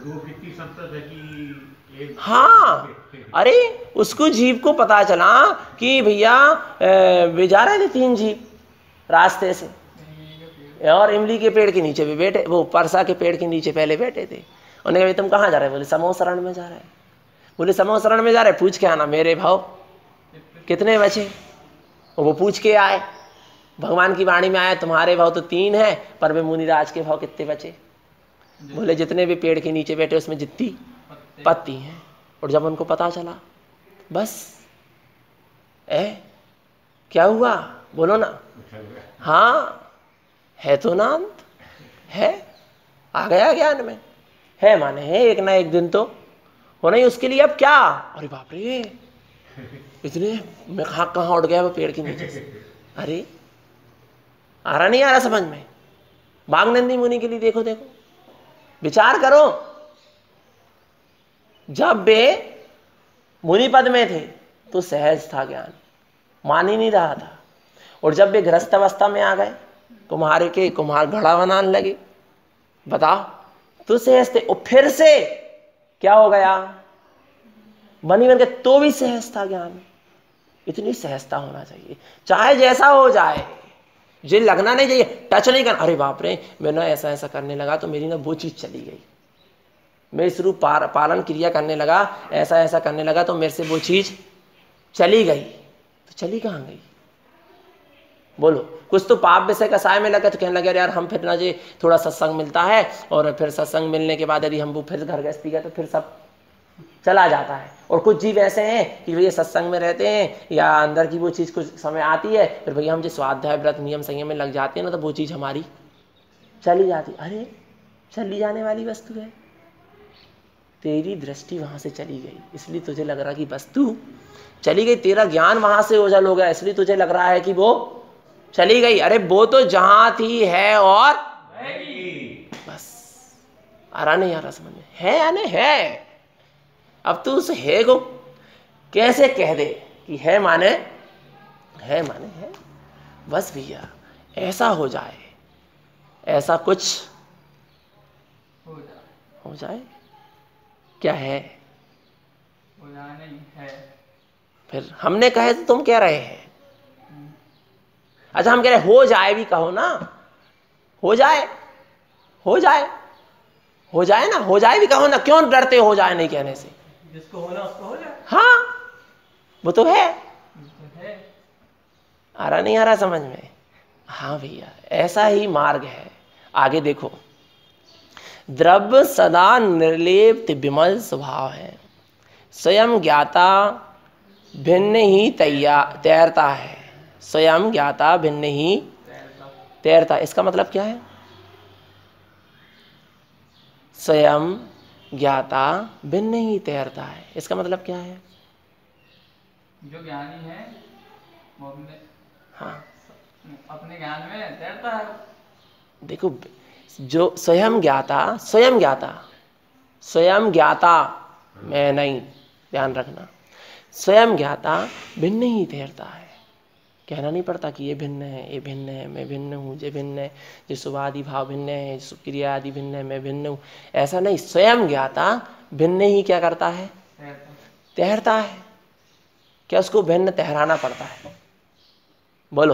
वो कितनी समता है कि एक, हाँ, अरे उसको जीव को पता चला कि भैया वे जा रहे थे 3 जीव रास्ते से, और इमली के पेड़ के नीचे भी बैठे, वो परसा के पेड़ के नीचे पहले बैठे थे। उन्होंने कहा तुम कहाँ जा रहे, बोले समूह शरण में जा रहे हैं। बोले समूह शरण में जा रहे, पूछ के आना मेरे भाव कितने बचे, वो पूछ के आए, भगवान की वाणी में आया तुम्हारे भाव तो 3 है, पर वे मुनिराज के भाव कितने बचे, बोले जितने भी पेड़ के नीचे बैठे उसमें जितनी पत्ती हैं। और जब उनको पता चला, बस क्या हुआ, बोलो ना, हाँ है तो ना अंत है, आ गया ज्ञान में, है माने है, एक ना एक दिन तो होना ही, उसके लिए अब क्या, अरे बाप रे इतने, मैं कहाँ उड़ गया वो पेड़ के नीचे से, अरे आ रहा नहीं आ रहा समझ में। बागनंदी मुनि के लिए देखो देखो, विचार करो, जब वे मुनि पद में थे तो सहज था ज्ञान, मान ही नहीं रहा था, और जब वे गृहस्थ अवस्था में आ गए, कुम्हार घड़ा बनाने लगे, बताओ तो सहज थे, और फिर से क्या हो गया, बनी बन के, तो भी सहज था ज्ञान। इतनी सहजता होना चाहिए, चाहे जैसा हो जाए, जो लगना नहीं चाहिए, टच नहीं करना, अरे बाप रे मैं ना ऐसा ऐसा करने लगा तो मेरी ना वो चीज चली गई, मैं इस रूप पालन क्रिया करने लगा, ऐसा ऐसा करने लगा तो मेरे से वो चीज चली गई, तो चली कहाँ गई, बोलो। कुछ तो पाप विषय कसाय में लगे तो कहने लगे यार हम फिर ना जी थोड़ा सत्संग मिलता है, और फिर सत्संग मिलने के बाद यदि हम वो फिर घर गृहस्थी गए तो फिर सब चला जाता है। और कुछ जीव ऐसे हैं कि भैया सत्संग में रहते हैं या अंदर की वो चीज़ कुछ समय आती है, फिर भैया हम जो स्वाध्याय व्रत नियम संयम में लग जाते हैं ना, तो वो चीज़ हमारी चली जाती। अरे चली जाने वाली वस्तु है, तेरी दृष्टि वहां से चली गई, इसलिए तुझे लग रहा कि वस्तु चली गई, तेरा ज्ञान वहां से ओझल हो गया, इसलिए तुझे लग रहा है कि वो चली गई। अरे वो तो जहां थी है और बस। आ रहा नहीं आ रहा समझ में, है या नहीं है। अब तू उस है को कैसे कह दे कि है माने है, बस भैया ऐसा हो जाए, ऐसा कुछ हो जाए, क्या है, नहीं है। फिर हमने कहे तो तुम कह रहे हैं, अच्छा हम कह रहे हो जाए भी कहो ना, हो जाए ना, हो जाए भी कहो ना, क्यों डरते हो जाए नहीं कहने से, जिसको होना उसको हो जाए। हाँ वो तो है। आ रहा नहीं आ रहा समझ में, हाँ भैया ऐसा ही मार्ग है। आगे देखो, द्रव्य सदा निर्लेप्त विमल स्वभाव है, स्वयं ज्ञाता भिन्न ही तैरता है, स्वयं ज्ञाता भिन्न ही तैरता। इसका मतलब क्या है, स्वयं ज्ञाता भिन्न ही तैरता है, इसका मतलब क्या है, जो ज्ञानी है वो अपने ज्ञान में तैरता है। देखो जो स्वयं ज्ञाता मैं नहीं, ध्यान रखना, स्वयं ज्ञाता भिन्न ही तैरता है। कहना नहीं पड़ता कि ये भिन्न है, ये भिन्न है, मैं भिन्न हूँ, ये भिन्न है, जो सुभादि भाव भिन्न है, क्रिया आदि भिन्न है, मैं भिन्न हूँ, ऐसा नहीं। स्वयं ज्ञाता भिन्न ही क्या करता है, तैरता है। क्या उसको भिन्न तैराना पड़ता है, बोलो।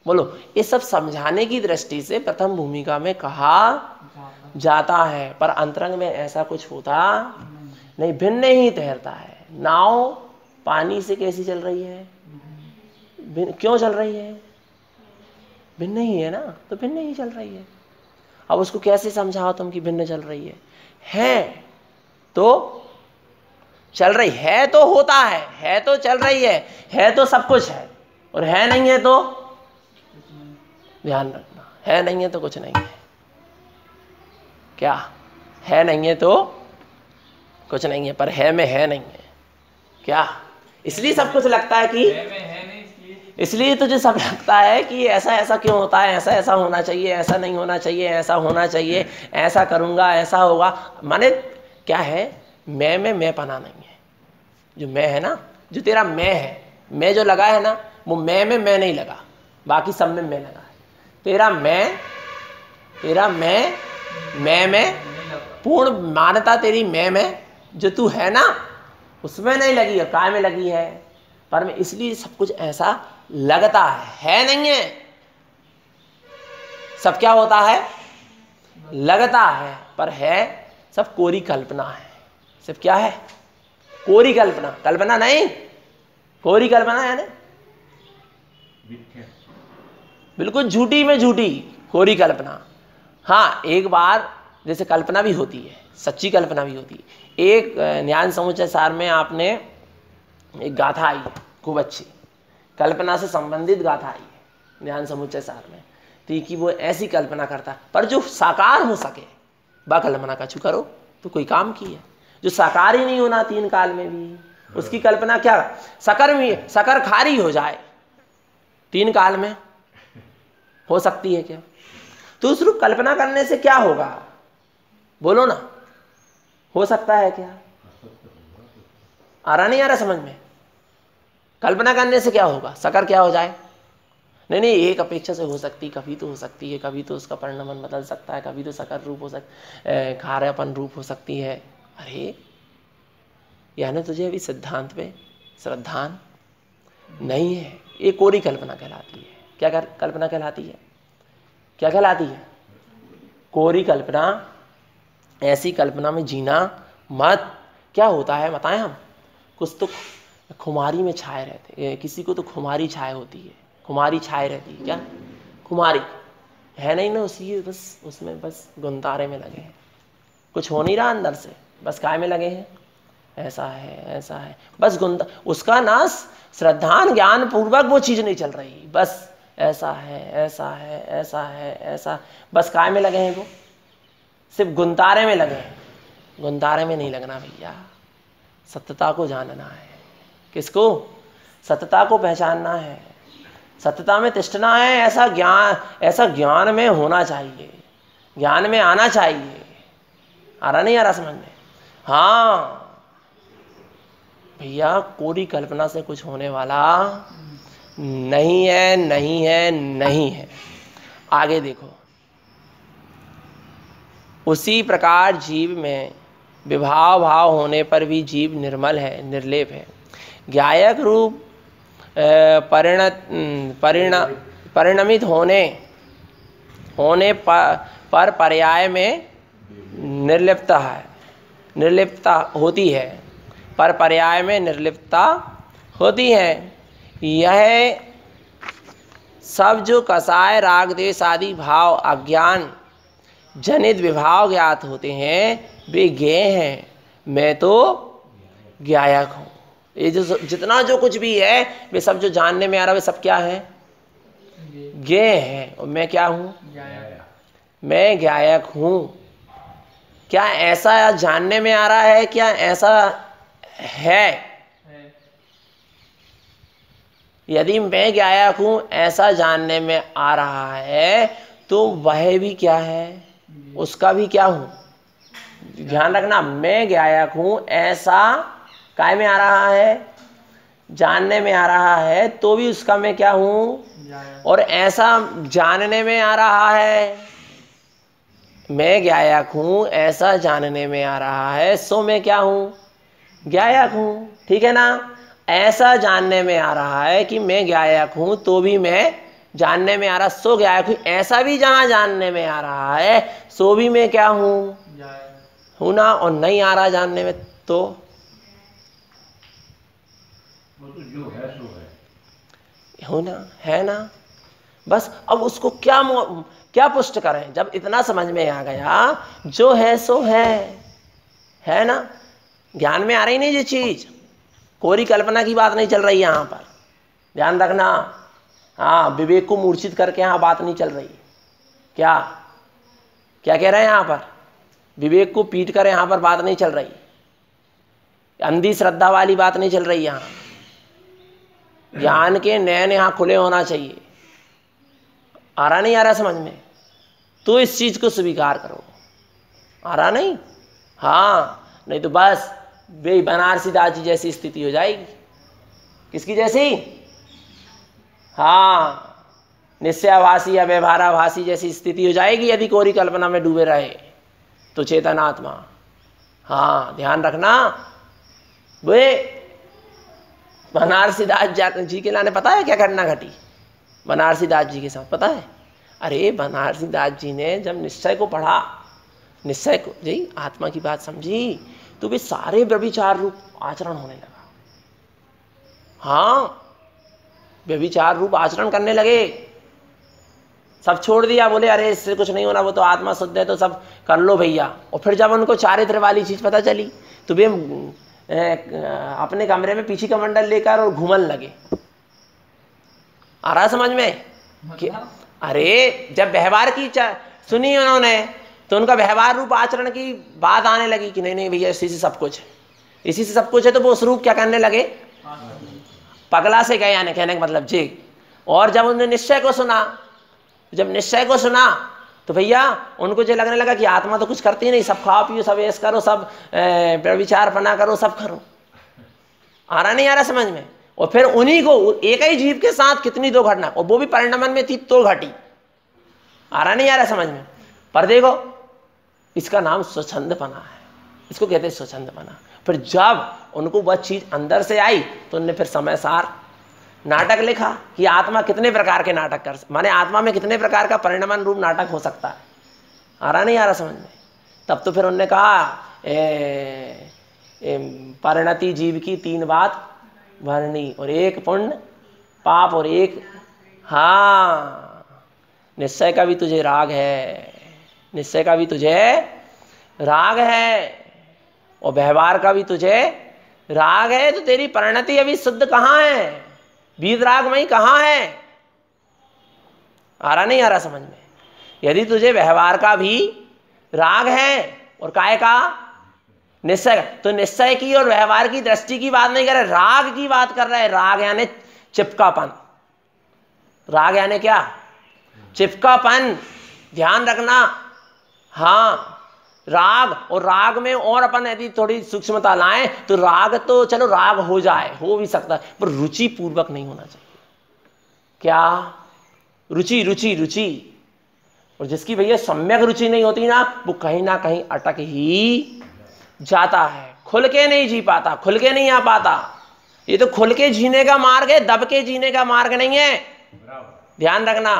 बोलो, ये सब समझाने की दृष्टि से प्रथम भूमिका में कहा जाता है, पर अंतरंग में ऐसा कुछ होता नहीं, भिन्न ही तैरता है। नाव पानी से कैसी चल रही है? क्यों चल रही है? भिन्न ही है ना, तो भिन्न ही चल रही है। अब उसको कैसे समझाओ तुम कि भिन्न चल रही है तो चल रही है, तो होता है तो चल रही है तो सब कुछ है, और है नहीं है तो ध्यान रखना, है नहीं है तो कुछ नहीं है। क्या है नहीं है तो कुछ नहीं है, पर है में है नहीं है क्या? इसलिए सब कुछ लगता है कि इसलिए तुझे सब लगता है कि ऐसा ऐसा क्यों होता है, ऐसा ऐसा होना चाहिए, ऐसा नहीं होना चाहिए, ऐसा होना चाहिए, ऐसा करूंगा ऐसा होगा। माने क्या है? मैं पना नहीं है। जो मैं है ना, जो तेरा मैं है, मैं जो लगा है ना, वो मैं में मैं नहीं लगा, बाकी सब में मैं लगा है। तेरा मैं में पूर्ण मान्यता तेरी मैं में जो तू है ना, उसमें नहीं लगी है, काय में लगी है। पर मैं इसलिए सब कुछ ऐसा लगता है नहीं है। सब क्या होता है? लगता है, पर है सब कोरी कल्पना है। सब क्या है? कोरी कल्पना, कल्पना नहीं, कोरी कल्पना है ना, बिल्कुल झूठी में झूठी कोरी कल्पना। हाँ, एक बार जैसे कल्पना भी होती है, सच्ची कल्पना भी होती है। एक ज्ञान समुच्चय सार में आपने एक गाथा आई खूब अच्छी, कल्पना से संबंधित गाथा आई है ज्ञान समुच्चय सार में, तो कि वो ऐसी कल्पना करता, पर जो साकार हो सके वह कल्पना का करो तो कोई काम की है। जो साकार ही नहीं होना तीन काल में भी, उसकी कल्पना क्या? सकर खारी हो जाए तीन काल में हो सकती है क्या? तो उस रूप कल्पना करने से क्या होगा? बोलो ना, हो सकता है क्या? आ रहा नहीं आ रहा समझ में? कल्पना करने से क्या होगा? सकर क्या हो जाए? नहीं, एक अपेक्षा से हो सकती, कभी तो हो सकती है, कभी तो उसका परिणाम बदल सकता है, कभी तो सकर रूप हो सकता, खारापन रूप हो सकती है। अरे यानी तुझे अभी सिद्धांत पे श्रद्धा नहीं है, ये कोरी कल्पना कहलाती है। क्या कल्पना कहलाती है? क्या कहलाती है? कोरी कल्पना। ऐसी कल्पना में जीना मत। क्या होता है बताएं हम? कुछ तो खुमारी में छाए रहते, किसी को तो खुमारी छाए होती है, खुमारी छाए रहती है। क्या खुमारी है? नहीं ना, उसी बस उसमें बस गुंतारे में लगे हैं, कुछ हो नहीं रहा अंदर से, बस काय में लगे हैं, ऐसा है बस गुंता, उसका ना श्रद्धान ज्ञान पूर्वक वो चीज नहीं चल रही, बस ऐसा है, बस काय में लगे हैं, वो सिर्फ गुंतारे में लगे हैं। गुंतारे में नहीं लगना भैया, सत्यता को जानना है। किसको? सत्यता को पहचानना है, सत्यता में तिष्ठना है। ऐसा ज्ञान में होना चाहिए, ज्ञान में आना चाहिए। आ रहा नहीं आ रहा समझ में? हाँ भैया, कोरी कल्पना से कुछ होने वाला नहीं है। आगे देखो, उसी प्रकार जीव में विभाव भाव होने पर भी जीव निर्मल है, निर्लेप है। ज्ञायक रूप परिणमित होने पर पर्याय में निर्लिप्तता होती है, पर पर्याय में निर्लिप्तता होती है। यह सब जो कसाय राग द्वेष आदि भाव अज्ञान जनित विभाव ज्ञात होते हैं, वे ज्ञेय हैं, मैं तो ज्ञायक हूँ। ये जो जितना जो कुछ भी है, वे सब जो जानने में आ रहा है, वे सब क्या है? ज्ञेय है। और मैं क्या हूँ? मैं ज्ञायक हूँ। क्या ऐसा जानने में आ रहा है? क्या ऐसा है? यदि मैं ज्ञायक हूँ ऐसा जानने में आ रहा है, तो वह भी क्या है? उसका भी क्या हूँ? ध्यान रखना, मैं ज्ञायक हूँ ऐसा काय में आ रहा है? जानने में आ रहा है, तो भी उसका मैं क्या हूँ? और ऐसा जानने में आ रहा है, मैं ज्ञायक हूँ ऐसा जानने में आ रहा है, सो मैं क्या हूँ? ज्ञायक हूँ। ठीक है ना? ऐसा जानने में आ रहा है कि मैं ज्ञायक हूँ, तो भी मैं जानने में आ रहा सो क्या है, कोई ऐसा भी जहां जानने में आ रहा है सो भी मैं क्या हूं, जाए हूं ना, और नहीं आ रहा जानने में तो वो तो जो है सो है। हूं ना, है ना। बस अब उसको क्या पुष्ट करें, जब इतना समझ में आ गया जो है सो है ना। ज्ञान में आ रही नहीं ये चीज, कोरी कल्पना की बात नहीं चल रही यहां पर, ध्यान रखना। हाँ, विवेक को मूर्छित करके यहां बात नहीं चल रही। क्या क्या कह रहे हैं यहां पर, विवेक को पीट कर यहां पर बात नहीं चल रही, अंधी श्रद्धा वाली बात नहीं चल रही। यहां ज्ञान के नयन यहां खुले होना चाहिए। आ रहा नहीं, आ रहा समझ में, तो इस चीज को स्वीकार करो। आ रहा नहीं, हाँ, नहीं तो बस वे बनारसी दास जी जैसी स्थिति हो जाएगी। किसकी जैसी, हाँ, निश्चयाभासी या व्यवहाराभासी जैसी स्थिति हो जाएगी यदि कोरी कल्पना में डूबे रहे तो चेतनात्मा। हाँ, ध्यान रखना। वे बनारसी दास जी के लाने पता है क्या घटना घटी बनारसी दास जी के साथ, पता है? अरे बनारसी दास जी ने जब निश्चय को पढ़ा, निश्चय को जी आत्मा की बात समझी, तो वे सारे व्यभिचार रूप आचरण होने लगा। हाँ, व्यभिचार रूप आचरण करने लगे, सब छोड़ दिया, बोले अरे इससे कुछ नहीं होना, वो तो आत्मा शुद्ध है तो सब कर लो भैया। और फिर जब उनको चारित्र वाली चीज पता चली तो वे अपने कमरे में पीछे कमंडल लेकर और घूमने लगे। आ रहा समझ में कि अरे जब व्यवहार की सुनी उन्होंने तो उनका व्यवहार रूप आचरण की बात आने लगी कि नहीं नहीं भैया इसी से सब कुछ है, इसी से सब कुछ है। तो वो उस रूप क्या करने लगे, पगला से गए, यानी कहने का मतलब जी। और जब उन्होंने निश्चय को सुना, जब निश्चय को सुना तो भैया उनको जो लगने लगा कि आत्मा तो कुछ करती नहीं, सब खाओ पियो, सब ऐश करो, सब विचारपना करो, सब करो। आ रहा नहीं, आ रहा समझ में। और फिर उन्हीं को एक ही जीव के साथ कितनी दो घटना, और वो भी परिणमन में थी तो घटी। आ रहा नहीं, आ रहा समझ में। पर देखो इसका नाम स्वच्छंदपना है, इसको कहते हैं स्वच्छंदपना। फिर जब उनको वह चीज अंदर से आई तो उन्होंने फिर समय सार नाटक लिखा कि आत्मा कितने प्रकार के नाटक कर, माने आत्मा में कितने प्रकार का परिणमन रूप नाटक हो सकता है। आ रहा नहीं, आ रहा समझ में। तब तो फिर उन्होंने कहा परिणति जीव की 3 बात भरनी, और 1 पुण्य पाप और 1 हाँ निश्चय का भी तुझे राग है, निश्चय का भी तुझे राग है, और व्यवहार का भी तुझे राग है। तो तेरी परिणति अभी शुद्ध कहाँ है, बीज राग में कहाँ है। आ रहा नहीं, आ रहा समझ में। यदि तुझे व्यवहार का भी राग है और काय का निश्चय, तो निश्चय की और व्यवहार की दृष्टि की बात नहीं कर रहे, राग की बात कर रहे हैं। राग यानी चिपकापन, राग यानी क्या, चिपकापन। ध्यान रखना। हाँ, राग, और राग में और अपन यदि थोड़ी सूक्ष्मता लाएं तो राग तो चलो राग हो जाए, हो भी सकता है, पर रुचि पूर्वक नहीं होना चाहिए। क्या, रुचि रुचि रुचि। और जिसकी भैया सम्यक रुचि नहीं होती ना, वो कहीं ना कहीं अटक ही जाता है, खुल के नहीं जी पाता, खुल के नहीं आ पाता। ये तो खुल के जीने का मार्ग है, दब के जीने का मार्ग नहीं है। ध्यान रखना।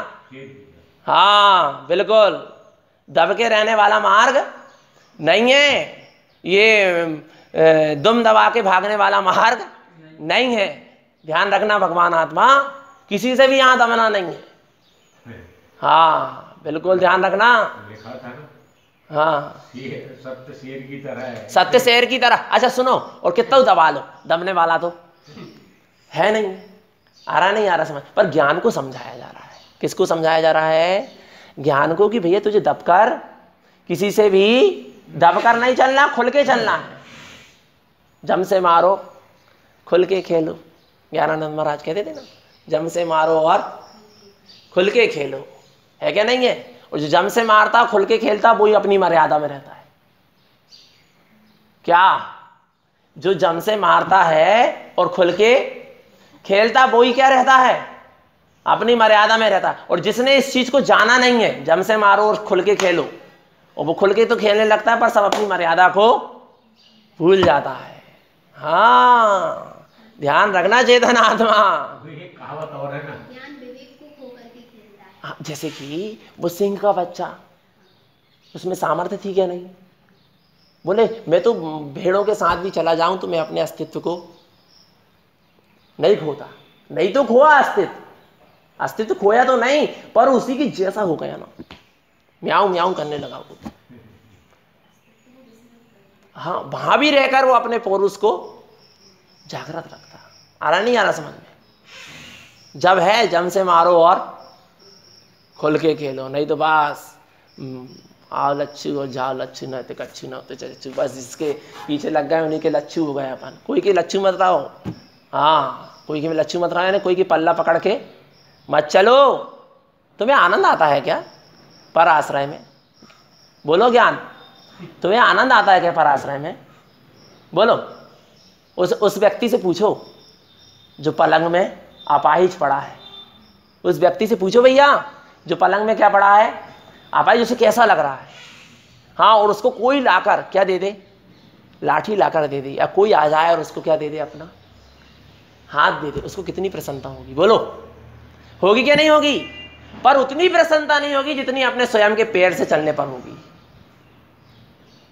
हाँ बिल्कुल, दब के रहने वाला मार्ग नहीं है ये, दुम दबा के भागने वाला मार्ग नहीं है। ध्यान रखना, भगवान आत्मा किसी से भी यहां दमना नहीं है। हाँ बिल्कुल ध्यान रखना। लिखा था ना, हाँ सत्य शेर की तरह है, सत्य शेर की तरह। अच्छा सुनो, और कितना दबा लो, दबने वाला तो है नहीं। आ रहा नहीं, आ रहा समझ। पर ज्ञान को समझाया जा रहा है। किसको समझाया जा रहा है, ज्ञान को, कि भैया तुझे दबकर किसी से भी दबकर नहीं चलना, खुल के चलना है। जम से मारो खुल के खेलो, ज्ञानानंद महाराज कहते थे ना, जम से मारो और खुल के खेलो, है क्या नहीं है। और जो जम से मारता खुल के खेलता वही अपनी मर्यादा में रहता है। क्या, जो जम से मारता है और खुल के खेलता वही क्या रहता है, अपनी मर्यादा में रहता है। और जिसने इस चीज को जाना नहीं है, जम से मारो और खुल के खेलो, और वो खुल के तो खेलने लगता है पर सब अपनी मर्यादा को भूल जाता है। हाँ ध्यान रखना चेतन आत्मा। एक कहावत और है ना, ज्ञान विवेक को खो करके जैसे कि वो सिंह का बच्चा, उसमें सामर्थ्य थी क्या? नहीं। बोले मैं तो भेड़ों के साथ भी चला जाऊं तो मैं अपने अस्तित्व को नहीं खोता। नहीं तो खोआ अस्तित्व खोया तो नहीं, पर उसी की जैसा हो गया ना, म्याऊं म्याऊं करने लगा वो। हाँ, वहां भी रहकर वो अपने पौरुष को जागृत रखता। आ रहा नहीं आ रहा समझ में? जब है जम से मारो और खुल के खेलो, नहीं तो बस आओ लच्छू और जाओ लच्छू, न तो कच्छू न तो चच्छू, बस जिसके पीछे लग गए उन्हीं के लच्छू हो गए अपन। कोई के लच्छू मत रहो, हाँ, कोई के लच्छू मत रहो, कोई की पल्ला पकड़ के मत चलो। तुम्हें आनंद आता है क्या पर आश्रय में? बोलो ज्ञान, तुम्हें आनंद आता है क्या पर आश्रय में? बोलो। उस व्यक्ति से पूछो जो पलंग में अपाहिज पड़ा है, उस व्यक्ति से पूछो भैया जो पलंग में क्या पड़ा है, अपाहिज, उसे कैसा लग रहा है? हाँ, और उसको कोई लाकर क्या दे दे, लाठी लाकर दे दे, या कोई आ जाए और उसको क्या दे दे, अपना हाथ दे दे, उसको कितनी प्रसन्नता होगी? बोलो, होगी क्या नहीं होगी? पर उतनी प्रसन्नता नहीं होगी जितनी अपने स्वयं के पैर से चलने पर होगी।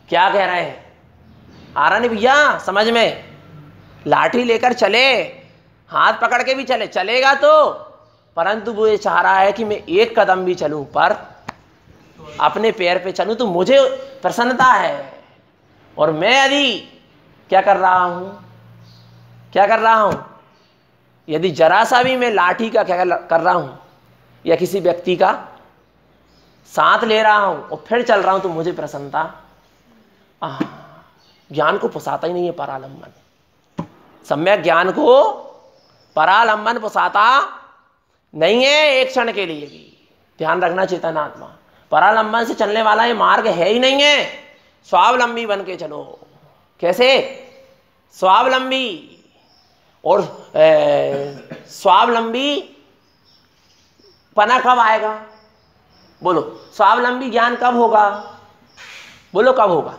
क्या कह रहे हैं? आ रहा नहीं भैया समझ में? लाठी लेकर चले, हाथ पकड़ के भी चले, चलेगा तो, परंतु वो ये चाह रहा है कि मैं एक कदम भी चलूं पर अपने पैर पे चलूं तो मुझे प्रसन्नता है। और मैं यदि क्या कर रहा हूं, यदि जरा सा भी मैं लाठी का क्या कर रहा हूं या किसी व्यक्ति का साथ ले रहा हूं और फिर चल रहा हूं तो मुझे प्रसन्नता। ज्ञान को पुसाता ही नहीं है परालंबन। सम्यक ज्ञान को परालंबन पुसाता नहीं है एक क्षण के लिए भी। ध्यान रखना चेतनात्मा, परालंबन से चलने वाला ये मार्ग है ही नहीं है। स्वावलंबी बन के चलो। कैसे? स्वावलंबी। और स्वावलंबी पना कब आएगा? बोलो, स्वावलंबी ज्ञान कब होगा? बोलो कब होगा?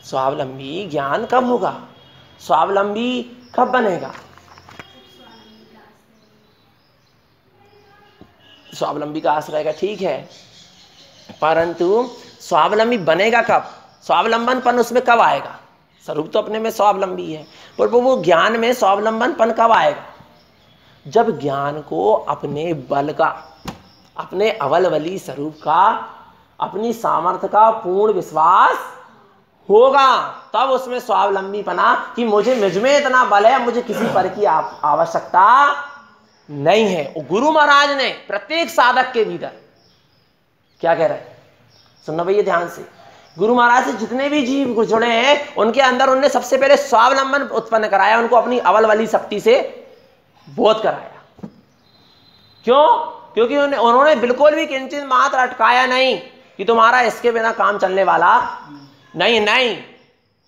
स्वावलंबी ज्ञान कब होगा? स्वावलंबी कब बनेगा? स्वावलंबी का आश्रय का ठीक है, परंतु स्वावलंबी बनेगा कब? स्वावलंबनपन उसमें कब आएगा? स्वरूप तो अपने में स्वावलंबी है, पर वो ज्ञान में स्वावलंबनपन कब आएगा? जब ज्ञान को अपने बल का, अपने अवलवली स्वरूप का, अपनी सामर्थ्य का पूर्ण विश्वास होगा, तब उसमें स्वावलंबीपना कि मुझ में इतना बल है, मुझे किसी पर की आवश्यकता नहीं है। और गुरु महाराज ने प्रत्येक साधक के भीतर क्या कह रहे हैं? सुनना भैया ध्यान से। गुरु महाराज से जितने भी जीव जुड़े हैं उनके अंदर उन्होंने सबसे पहले स्वावलंबन उत्पन्न कराया, उनको अपनी अवल वाली शक्ति से बोध कराया। क्यों? क्योंकि उन्होंने बिल्कुल भी किंचित मात्र अटकाया नहीं कि तुम्हारा इसके बिना काम चलने वाला नहीं।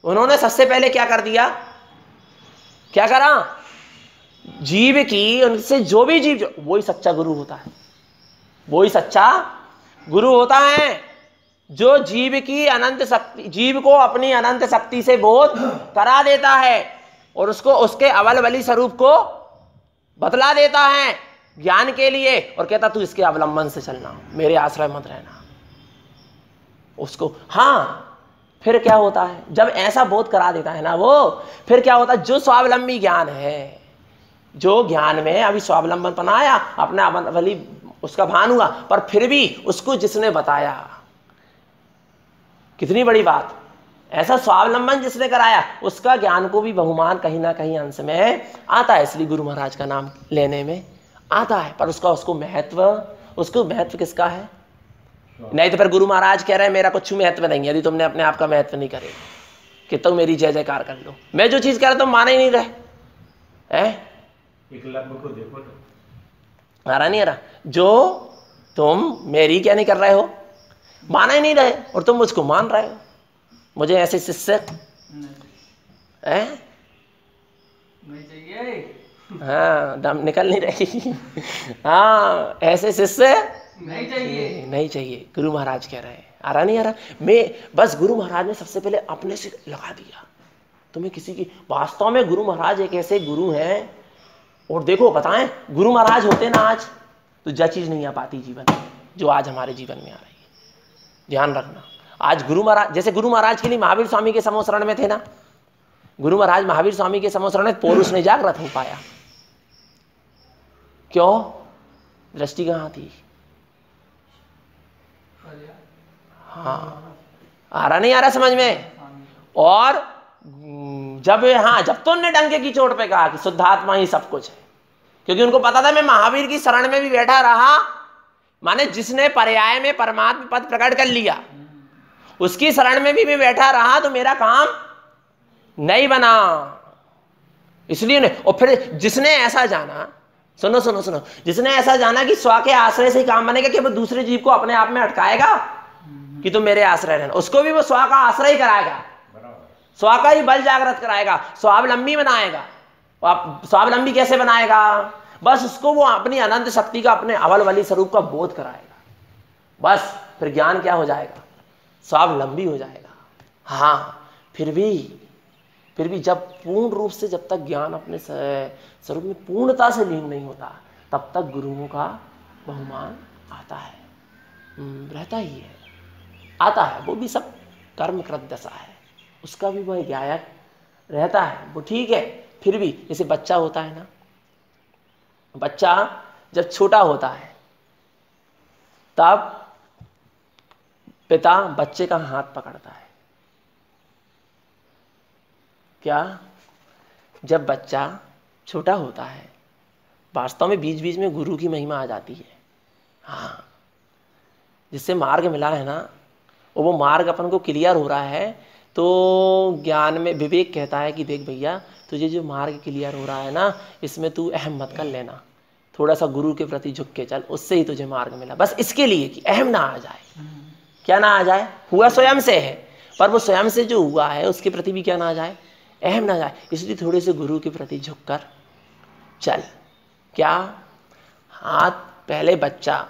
उन्होंने सबसे पहले क्या कर दिया? क्या करा? जीव की, उनसे जो भी जीव, वही सच्चा गुरु होता है। वही सच्चा गुरु होता है जो जीव की अनंत शक्ति, जीव को अपनी अनंत शक्ति से बोध करा देता है और उसको उसके अवल बली स्वरूप को बतला देता है ज्ञान के लिए, और कहता तू इसके अवलंबन से चलना, मेरे आश्रय मत रहना। उसको हाँ, फिर क्या होता है जब ऐसा बोध करा देता है ना वो, फिर क्या होता है? जो स्वावलंबी ज्ञान है, जो ज्ञान में अभी स्वावलंबन आया, अपना अवली उसका भान हुआ, पर फिर भी उसको जिसने बताया, कितनी बड़ी बात, ऐसा स्वावलंबन जिसने कराया उसका ज्ञान को भी बहुमान कहीं ना कहीं अंश में आता है। इसलिए गुरु महाराज का नाम लेने में आता है, पर उसको महत्व किसका है? नहीं तो फिर गुरु महाराज कह रहे हैं मेरा कुछ महत्व नहीं है यदि तुमने अपने आप का महत्व नहीं करे, कि तुम मेरी जय जयकार कर लो। मैं जो चीज कह रहा तुम माने ही नहीं रहे। एकलव्य को देखो तो आ रहा नहीं आ रहा? जो तुम मेरी क्या नहीं कर रहे हो, माना ही नहीं रहे, और तुम मुझको मान रहे हो। मुझे ऐसे शिष्य नहीं चाहिए। हाँ, दम निकल नहीं रही। हाँ, ऐसे शिष्य नहीं चाहिए, गुरु महाराज कह रहे हैं। आ रहा नहीं आ रहा? मैं बस गुरु महाराज ने सबसे पहले अपने से लगा दिया। तुम्हें किसी की, वास्तव में गुरु महाराज एक ऐसे गुरु हैं और देखो बताएं, गुरु महाराज होते ना आज, तो जो चीज नहीं आ पाती जीवन में जो आज हमारे जीवन में आ रही है। ध्यान रखना, आज गुरु महाराज, जैसे गुरु महाराज के लिए महावीर स्वामी के समोशरण में थे ना, गुरु महाराज महावीर स्वामी के समोशरण में पौरुष नहीं जागृत हो पाया। क्यों? दृष्टि कहां थी? हाँ, आ रहा नहीं आ रहा समझ में? और जब तो उन्होंने डंके की चोट पे कहा कि शुद्धात्मा ही सब कुछ है, क्योंकि उनको पता था मैं महावीर की शरण में भी बैठा रहा, माने जिसने पर्याय में परमात्मा पद प्रकट कर लिया उसकी शरण में भी मैं बैठा रहा तो मेरा काम नहीं बना। इसलिए नहीं। और फिर जिसने ऐसा जाना, सुनो सुनो सुनो, जिसने ऐसा जाना कि स्व के आश्रय से ही काम बनेगा, कि वो दूसरे जीव को अपने आप में अटकाएगा कि तुम मेरे आश्रय रहना, उसको भी वो स्व का आश्रय ही कराएगा, स्व का ही बल जागृत कराएगा, स्वावलंबी बनाएगा। आप स्वावलंबी कैसे बनाएगा? बस उसको वो अपनी अनंत शक्ति का, अपने अवल बली स्वरूप का बोध कराएगा। बस फिर ज्ञान क्या हो जाएगा? स्वावलंबी हो जाएगा। हाँ, फिर भी जब पूर्ण रूप से, जब तक ज्ञान अपने स्वरूप में पूर्णता से लीन नहीं होता, तब तक गुरुओं का बहुमान आता है, रहता ही है, आता है। वो भी सब कर्मकृत दशा है, उसका भी वह गायक रहता है, वो ठीक है। फिर भी जैसे बच्चा होता है ना, बच्चा जब छोटा होता है तब पिता बच्चे का हाथ पकड़ता है। क्या? जब बच्चा छोटा होता है, वास्तव में बीच बीच में गुरु की महिमा आ जाती है। हाँ, जिससे मार्ग मिला है ना, और वो मार्ग अपन को क्लियर हो रहा है, तो ज्ञान में विवेक कहता है कि देख भैया, तुझे जो मार्ग क्लियर हो रहा है ना, इसमें तू अहम मत कर लेना, थोड़ा सा गुरु के प्रति झुक के चल, उससे ही तुझे मार्ग मिला। बस इसके लिए कि अहम ना आ जाए। क्या ना आ जाए? हुआ स्वयं से है, पर वो स्वयं से जो हुआ है उसके प्रति भी क्या ना आ जाए? अहम ना जाए। इसलिए थोड़े से गुरु के प्रति झुककर चल। क्या? हाथ, पहले बच्चा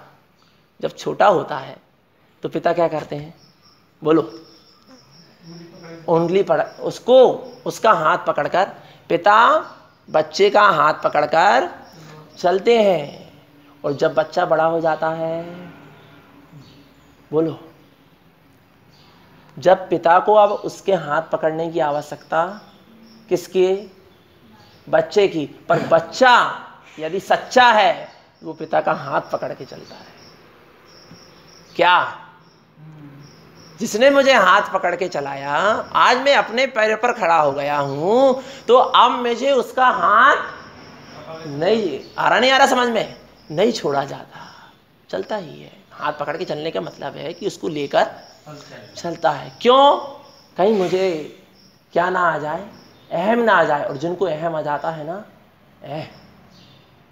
जब छोटा होता है तो पिता क्या करते हैं? बोलो। उंगली पकड़, उसको, उसका हाथ पकड़कर पिता बच्चे का हाथ पकड़कर चलते हैं। और जब बच्चा बड़ा हो जाता है, बोलो, जब पिता को अब उसके हाथ पकड़ने की आवश्यकता किसकी? बच्चे की। पर बच्चा यदि सच्चा है वो पिता का हाथ पकड़ के चलता है। क्या? जिसने मुझे हाथ पकड़ के चलाया, आज मैं अपने पैर पर खड़ा हो गया हूं, तो अब मुझे उसका हाथ नहीं, आ रहा नहीं आ रहा समझ में, नहीं छोड़ा जाता, चलता ही है। हाथ पकड़ के चलने का मतलब है कि उसको लेकर चलता है। क्यों? कहीं मुझे क्या ना आ जाए? अहम ना आ जाए। और जिनको अहम आ जाता है ना,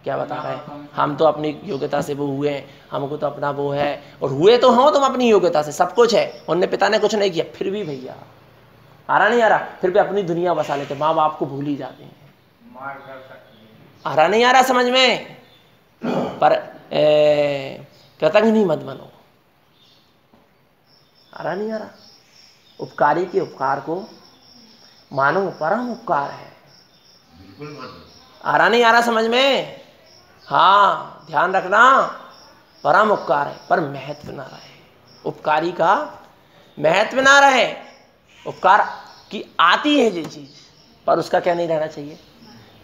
क्या बता रहे हैं, हम तो अपनी योग्यता से वो हुए, हमको तो अपना वो है, और हुए तो हो तुम अपनी योग्यता से, सब कुछ है, उनने पिता ने कुछ नहीं किया, फिर भी भैया आ रहा नहीं आ रहा, फिर भी अपनी दुनिया बसा लेते, माँ बाप को भूल ही जाते हैं। आ रहा नहीं आ रहा समझ में? पर कृतज्ञ मत बनो। आ रहा नहीं आ रहा? उपकारी के उपकार को मानो, परम उपकार है। आ रहा नहीं आ रहा समझ में? हाँ, ध्यान रखना, परम उपकार है, पर महत्व ना रहे। उपकारी का महत्व ना रहे। उपकार की आती है ये चीज, पर उसका क्या नहीं रहना चाहिए?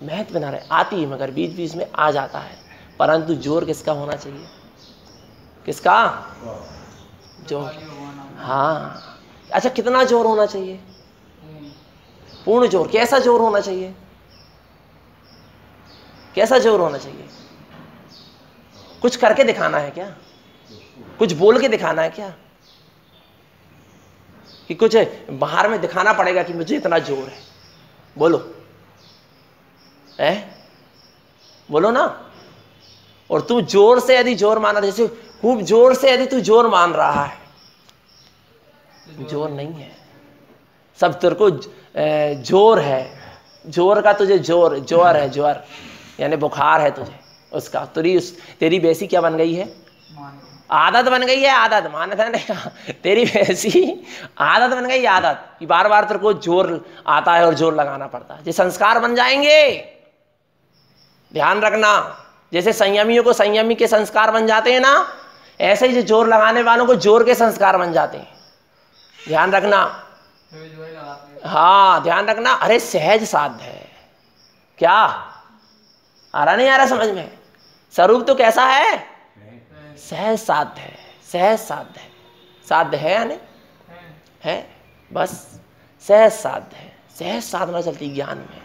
महत्व ना रहे। आती है मगर बीच बीच में आ जाता है, परंतु जोर किसका होना चाहिए? किसका? जोर। हाँ, अच्छा, कितना जोर होना चाहिए? पूर्ण जोर। कैसा जोर होना चाहिए? कैसा जोर होना चाहिए? कुछ करके दिखाना है क्या? कुछ बोल के दिखाना है क्या? कि कुछ बाहर में दिखाना पड़ेगा कि मुझे इतना जोर है? बोलो, बोलो ना। और तू जोर से यदि जोर माना, जैसे खूब जोर से यदि तू जोर मान रहा है, जोर नहीं है, सब तेरे को जोर है। जोर का तुझे जोर है, जोर यानी बुखार है तुझे उसका। तेरी वैसी क्या बन गई है? आदत बन गई है। आदत, मानता नहीं, तेरी वैसी आदत बन गई, आदत कि बार बार तेरे को जोर आता है और जोर लगाना पड़ता है। ये संस्कार बन जाएंगे, ध्यान रखना, जैसे संयमियों को संयमी के संस्कार बन जाते हैं ना, ऐसे ही जो जोर लगाने वालों को जोर के संस्कार बन जाते हैं। ध्यान रखना, हाँ ध्यान रखना। अरे सहज साध्य है, क्या आ रहा नहीं आ रहा समझ में? स्वरूप तो कैसा है? सहज साध्य है, सहज साध्य है। साध्य है या नहीं है? बस सहज साध्य है। सहज साधना चलती है ज्ञान में।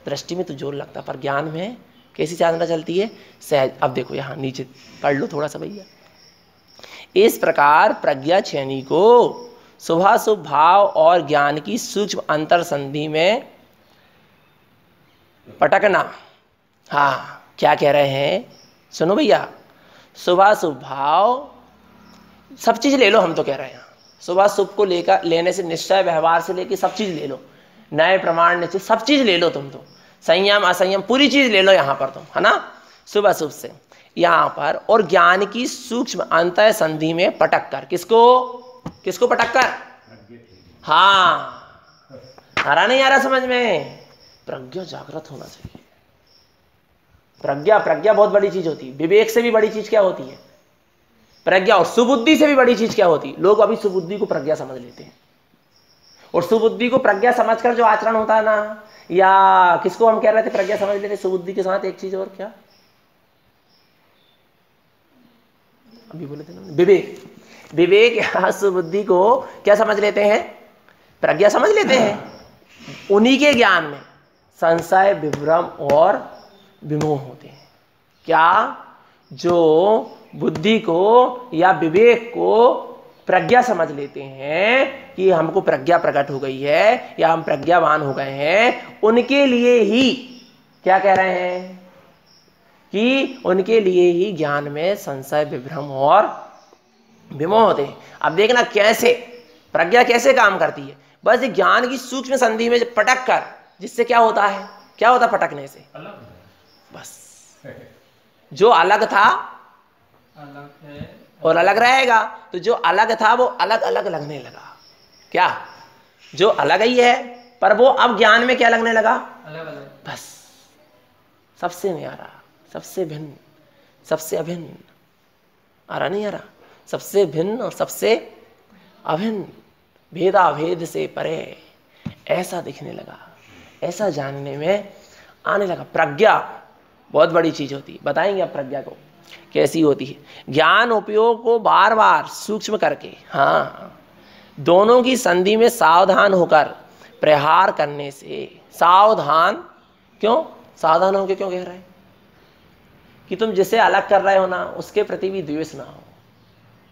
दृष्टि में तो जोर लगता, पर ज्ञान में कैसी साधना चलती है? सहज। अब देखो यहाँ नीचे पढ़ लो थोड़ा सा भैया। इस प्रकार प्रज्ञा छेनी को शुभाशुभ भाव और ज्ञान की सूक्ष्म अंतर संधि में पटकना। हाँ, क्या कह रहे हैं सुनो भैया। शुभाशुभ भाव सब चीज ले लो, हम तो कह रहे हैं शुभाशुभ को लेकर लेने से निश्चय व्यवहार से लेके सब चीज ले लो, नए प्रमाण निश्चय सब चीज ले लो, तुम तो संयम असंयम पूरी चीज ले लो यहाँ पर तुम, है ना। शुभाशुभ से यहाँ पर और ज्ञान की सूक्ष्म अंतर संधि में पटक कर, किसको पटक कर? हाँ, आ रहा नहीं आ रहा समझ में? प्रज्ञा जागृत होना चाहिए। प्रज्ञा बहुत बड़ी चीज होती है। विवेक से भी बड़ी चीज क्या होती है? प्रज्ञा। और सुबुद्धि से भी बड़ी चीज क्या होती है? लोग अभी सुबुद्धि को प्रज्ञा समझ लेते हैं, और सुबुद्धि को प्रज्ञा समझकर जो आचरण होता है ना, या किसको हम कह रहे थे प्रज्ञा समझ लेते? सुबुद्धि के साथ एक चीज और क्या अभी बोले थे ना, विवेक या सुबुद्धि को क्या समझ लेते हैं? प्रज्ञा समझ लेते हैं। उन्हीं के ज्ञान में संशय विभ्रम और विमोह होते हैं। क्या? जो बुद्धि को या विवेक को प्रज्ञा समझ लेते हैं कि हमको प्रज्ञा प्रकट हो गई है या हम प्रज्ञावान हो गए हैं, उनके लिए ही क्या कह रहे हैं कि उनके लिए ही ज्ञान में संशय विभ्रम और विमोह होते हैं। अब देखना कैसे प्रज्ञा कैसे काम करती है। बस ज्ञान की सूक्ष्म संधि में पटक कर, जिससे क्या होता है? क्या होता पटकने से? बस जो अलग था अलग है और अलग रहेगा, तो जो अलग था वो अलग अलग लगने लगा। क्या? जो अलग ही है, पर वो अब ज्ञान में क्या लगने लगा? अलग अलग। बस सबसे न्यारा, सबसे भिन्न, सबसे अभिन्न। आ रहा नहीं आ रहा? सबसे भिन्न और सबसे अभिन्न, भेदाभेद से परे ऐसा दिखने लगा, ऐसा जानने में आने लगा। प्रज्ञा बहुत बड़ी चीज होती है। बताएंगे आप प्रज्ञा को कैसी होती है। ज्ञान उपयोग को बार बार सूक्ष्म करके, हाँ, दोनों की संधि में सावधान होकर प्रहार करने से। सावधान क्यों? सावधान होकर क्यों कह रहे हैं? कि तुम जिससे अलग कर रहे हो ना, उसके प्रति भी द्वेष ना हो,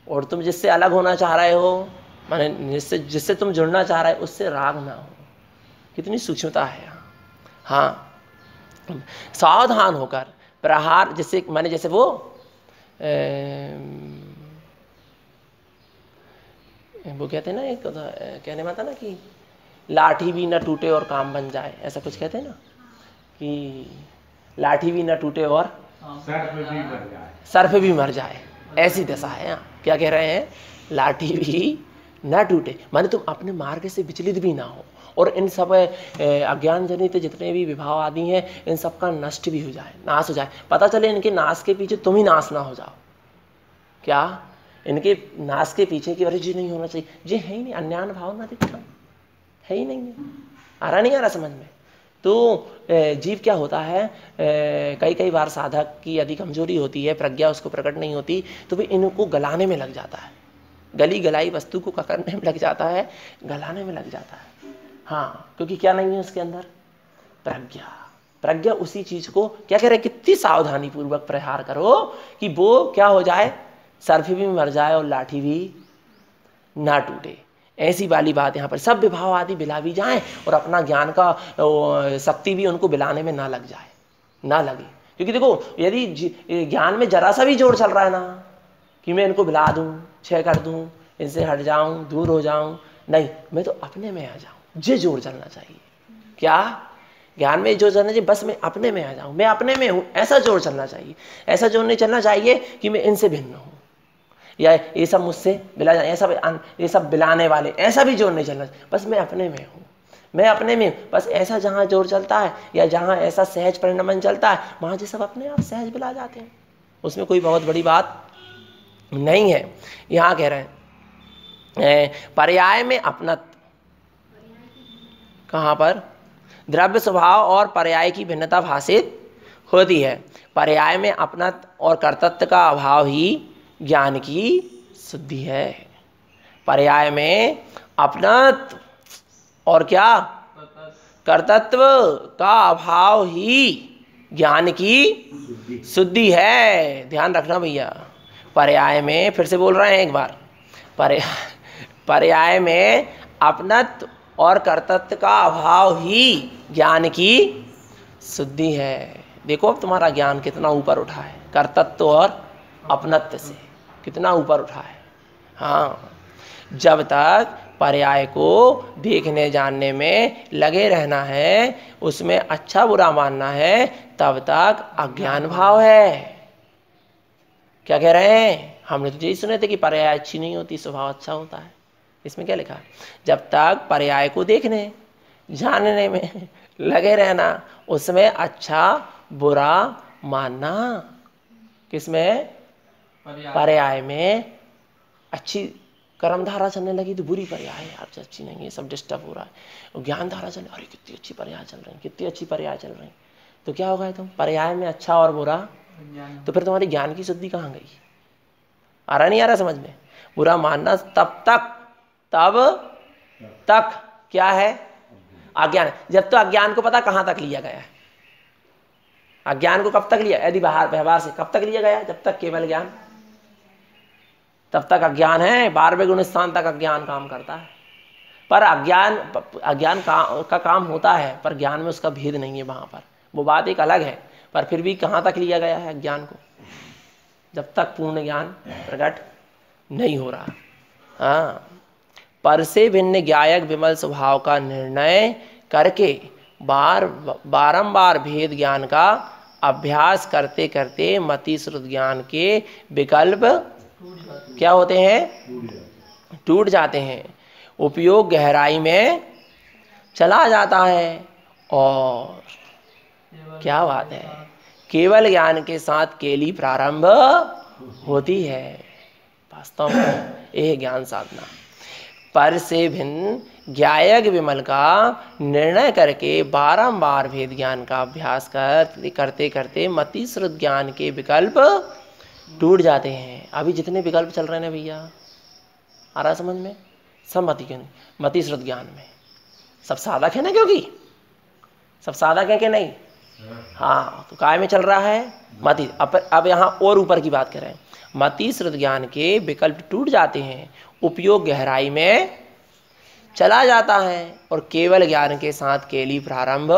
और तुम जिससे अलग होना चाह रहे हो, माने जिससे तुम जुड़ना चाह रहे हो, उससे राग ना हो। कितनी सूक्ष्मता है यहाँ। हाँ, सावधान होकर प्रहार, जिससे माने जैसे वो कहते हैं ना, एक कहने में था ना कि लाठी भी ना टूटे और काम बन जाए, ऐसा कुछ कहते हैं ना, कि लाठी भी ना टूटे और सर्प भी मर जाए, ऐसी दशा है यहाँ। क्या कह रहे हैं? लाठी भी ना टूटे, माने तुम अपने मार्ग से विचलित भी ना हो, और इन सब अज्ञान जनित जितने भी विभाव आदि हैं, इन सब का नष्ट भी हो जाए, नाश हो जाए। पता चले इनके नाश के पीछे तुम ही नाश ना हो जाओ। क्या? इनके नाश के पीछे की वजह जी नहीं होना चाहिए, जी है ही नहीं, अज्ञान भाव ना दिखता है ही नहीं। आ रहा नहीं आ रहा समझ में? तो जीव क्या होता है, कई बार साधक की यदि कमजोरी होती है, प्रज्ञा उसको प्रकट नहीं होती, तो भी इनको गलाने में लग जाता है। गली गलाई वस्तु को पकड़ने में लग जाता है, गलाने में लग जाता है। हाँ, क्योंकि क्या नहीं है उसके अंदर? प्रज्ञा उसी चीज को क्या कह रहे हैं? कितनी सावधानी पूर्वक प्रहार करो कि वो क्या हो जाए? सर्प भी मर जाए और लाठी भी ना टूटे। ऐसी वाली बात यहाँ पर, सब विभाव आदि बिला भी जाएं और अपना ज्ञान का शक्ति भी उनको बिलाने में ना लग जाए, ना लगे। क्योंकि देखो, यदि ज्ञान में जरा सा भी जोर चल रहा है ना, कि मैं इनको बिला दूं, क्षय कर दूं, इनसे हट जाऊं, दूर हो जाऊं, नहीं, मैं तो अपने में आ जाऊं, ये जोर चलना चाहिए। क्या? ज्ञान में जो चलना चाहिए, बस मैं अपने में आ जाऊं, मैं अपने में हूं, ऐसा जोर चलना चाहिए। ऐसा जोर नहीं चलना चाहिए कि मैं इनसे भिन्न हूं, या ये सब मुझसे बिला जाए, ये सब बिलाने वाले, ऐसा भी जोर नहीं चलना चाहिए। बस मैं अपने में हूँ, मैं अपने में बस ऐसा जहाँ जोर चलता है या जहाँ ऐसा सहज परिणमन चलता है वहाँ से सब अपने आप सहज बिला जाते हैं, उसमें कोई बहुत बड़ी बात नहीं है। यहाँ कह रहे हैं पर्याय में अपनत्व, कहाँ पर? द्रव्य स्वभाव और पर्याय की भिन्नता भाषित होती है। पर्याय में अपनत्व और कर्तृत्व का अभाव ही ज्ञान की शुद्धि है। पर्याय में अपनत्व और क्या? कर्तृत्व का अभाव ही ज्ञान की शुद्धि है। ध्यान रखना भैया, पर्याय में, फिर से बोल रहे हैं एक बार, पर्याय में अपनत्व और कर्तृत्व का अभाव ही ज्ञान की शुद्धि है। देखो अब तुम्हारा ज्ञान कितना ऊपर उठा है, कर्तृत्व और अपनत्व से कितना ऊपर उठा है। हाँ, जब तक पर्याय को देखने जानने में लगे रहना है, उसमें अच्छा बुरा मानना है, तब तक अज्ञान भाव है। क्या कह रहे हैं? हमने तो यही सुने थे कि पर्याय अच्छी नहीं होती, स्वभाव अच्छा होता है। इसमें क्या लिखा है? जब तक पर्याय को देखने जानने में लगे रहना, उसमें अच्छा बुरा मानना। किसमें? पर्याय में अच्छी कर्मधारा चलने लगी तो बुरी पर्याय यार अच्छी नहीं है, सब डिस्टर्ब हो रहा है। ज्ञान धारा चलने, अरे कितनी अच्छी पर्याय चल रही है, कितनी अच्छी पर्याय चल रही है, तो क्या होगा? तुम पर्याय में अच्छा और बुरा, तो फिर तुम्हारी ज्ञान की शुद्धि कहाँ गई? आ रहा नहीं आ रहा समझ में? बुरा मानना तब तक क्या है? अज्ञान। जब तो अज्ञान को पता कहाँ तक लिया गया है, अज्ञान को कब तक लिया? यदि बाहर व्यवहार से कब तक लिया गया? जब तक केवल ज्ञान, तब तक अज्ञान है। 12वें गुण स्थान तक अज्ञान काम करता है, पर अज्ञान का काम होता है, पर ज्ञान में उसका भेद नहीं है वहां पर, वो बात एक अलग है। पर फिर भी कहाँ तक लिया गया है अज्ञान को? जब तक पूर्ण ज्ञान प्रकट नहीं हो रहा। हाँ, पर से भिन्न ज्ञायक विमल स्वभाव का निर्णय करके बारंबार भेद ज्ञान का अभ्यास करते करते मति श्रुत ज्ञान के विकल्प क्या होते हैं? टूट जाते हैं। उपयोग गहराई में चला जाता है और क्या बात है, केवल ज्ञान के साथ केली प्रारंभ होती है। वास्तव में यह ज्ञान साधना पर से भिन्न ज्ञायक विमल का निर्णय करके बारंबार भेद ज्ञान का अभ्यास करते करते मति श्रुत ज्ञान के विकल्प टूट जाते हैं। अभी जितने विकल्प चल रहे हैं भैया, आ रहा समझ में? सब मति श्रुत ज्ञान में सब साधक है ना, क्योंकि सब साधक है कि नहीं? हाँ, तो काय में चल रहा है? मति। अब यहाँ और ऊपर की बात करें, मति श्रुत ज्ञान के विकल्प टूट जाते हैं, उपयोग गहराई में चला जाता है और केवल ज्ञान के साथ केली प्रारंभ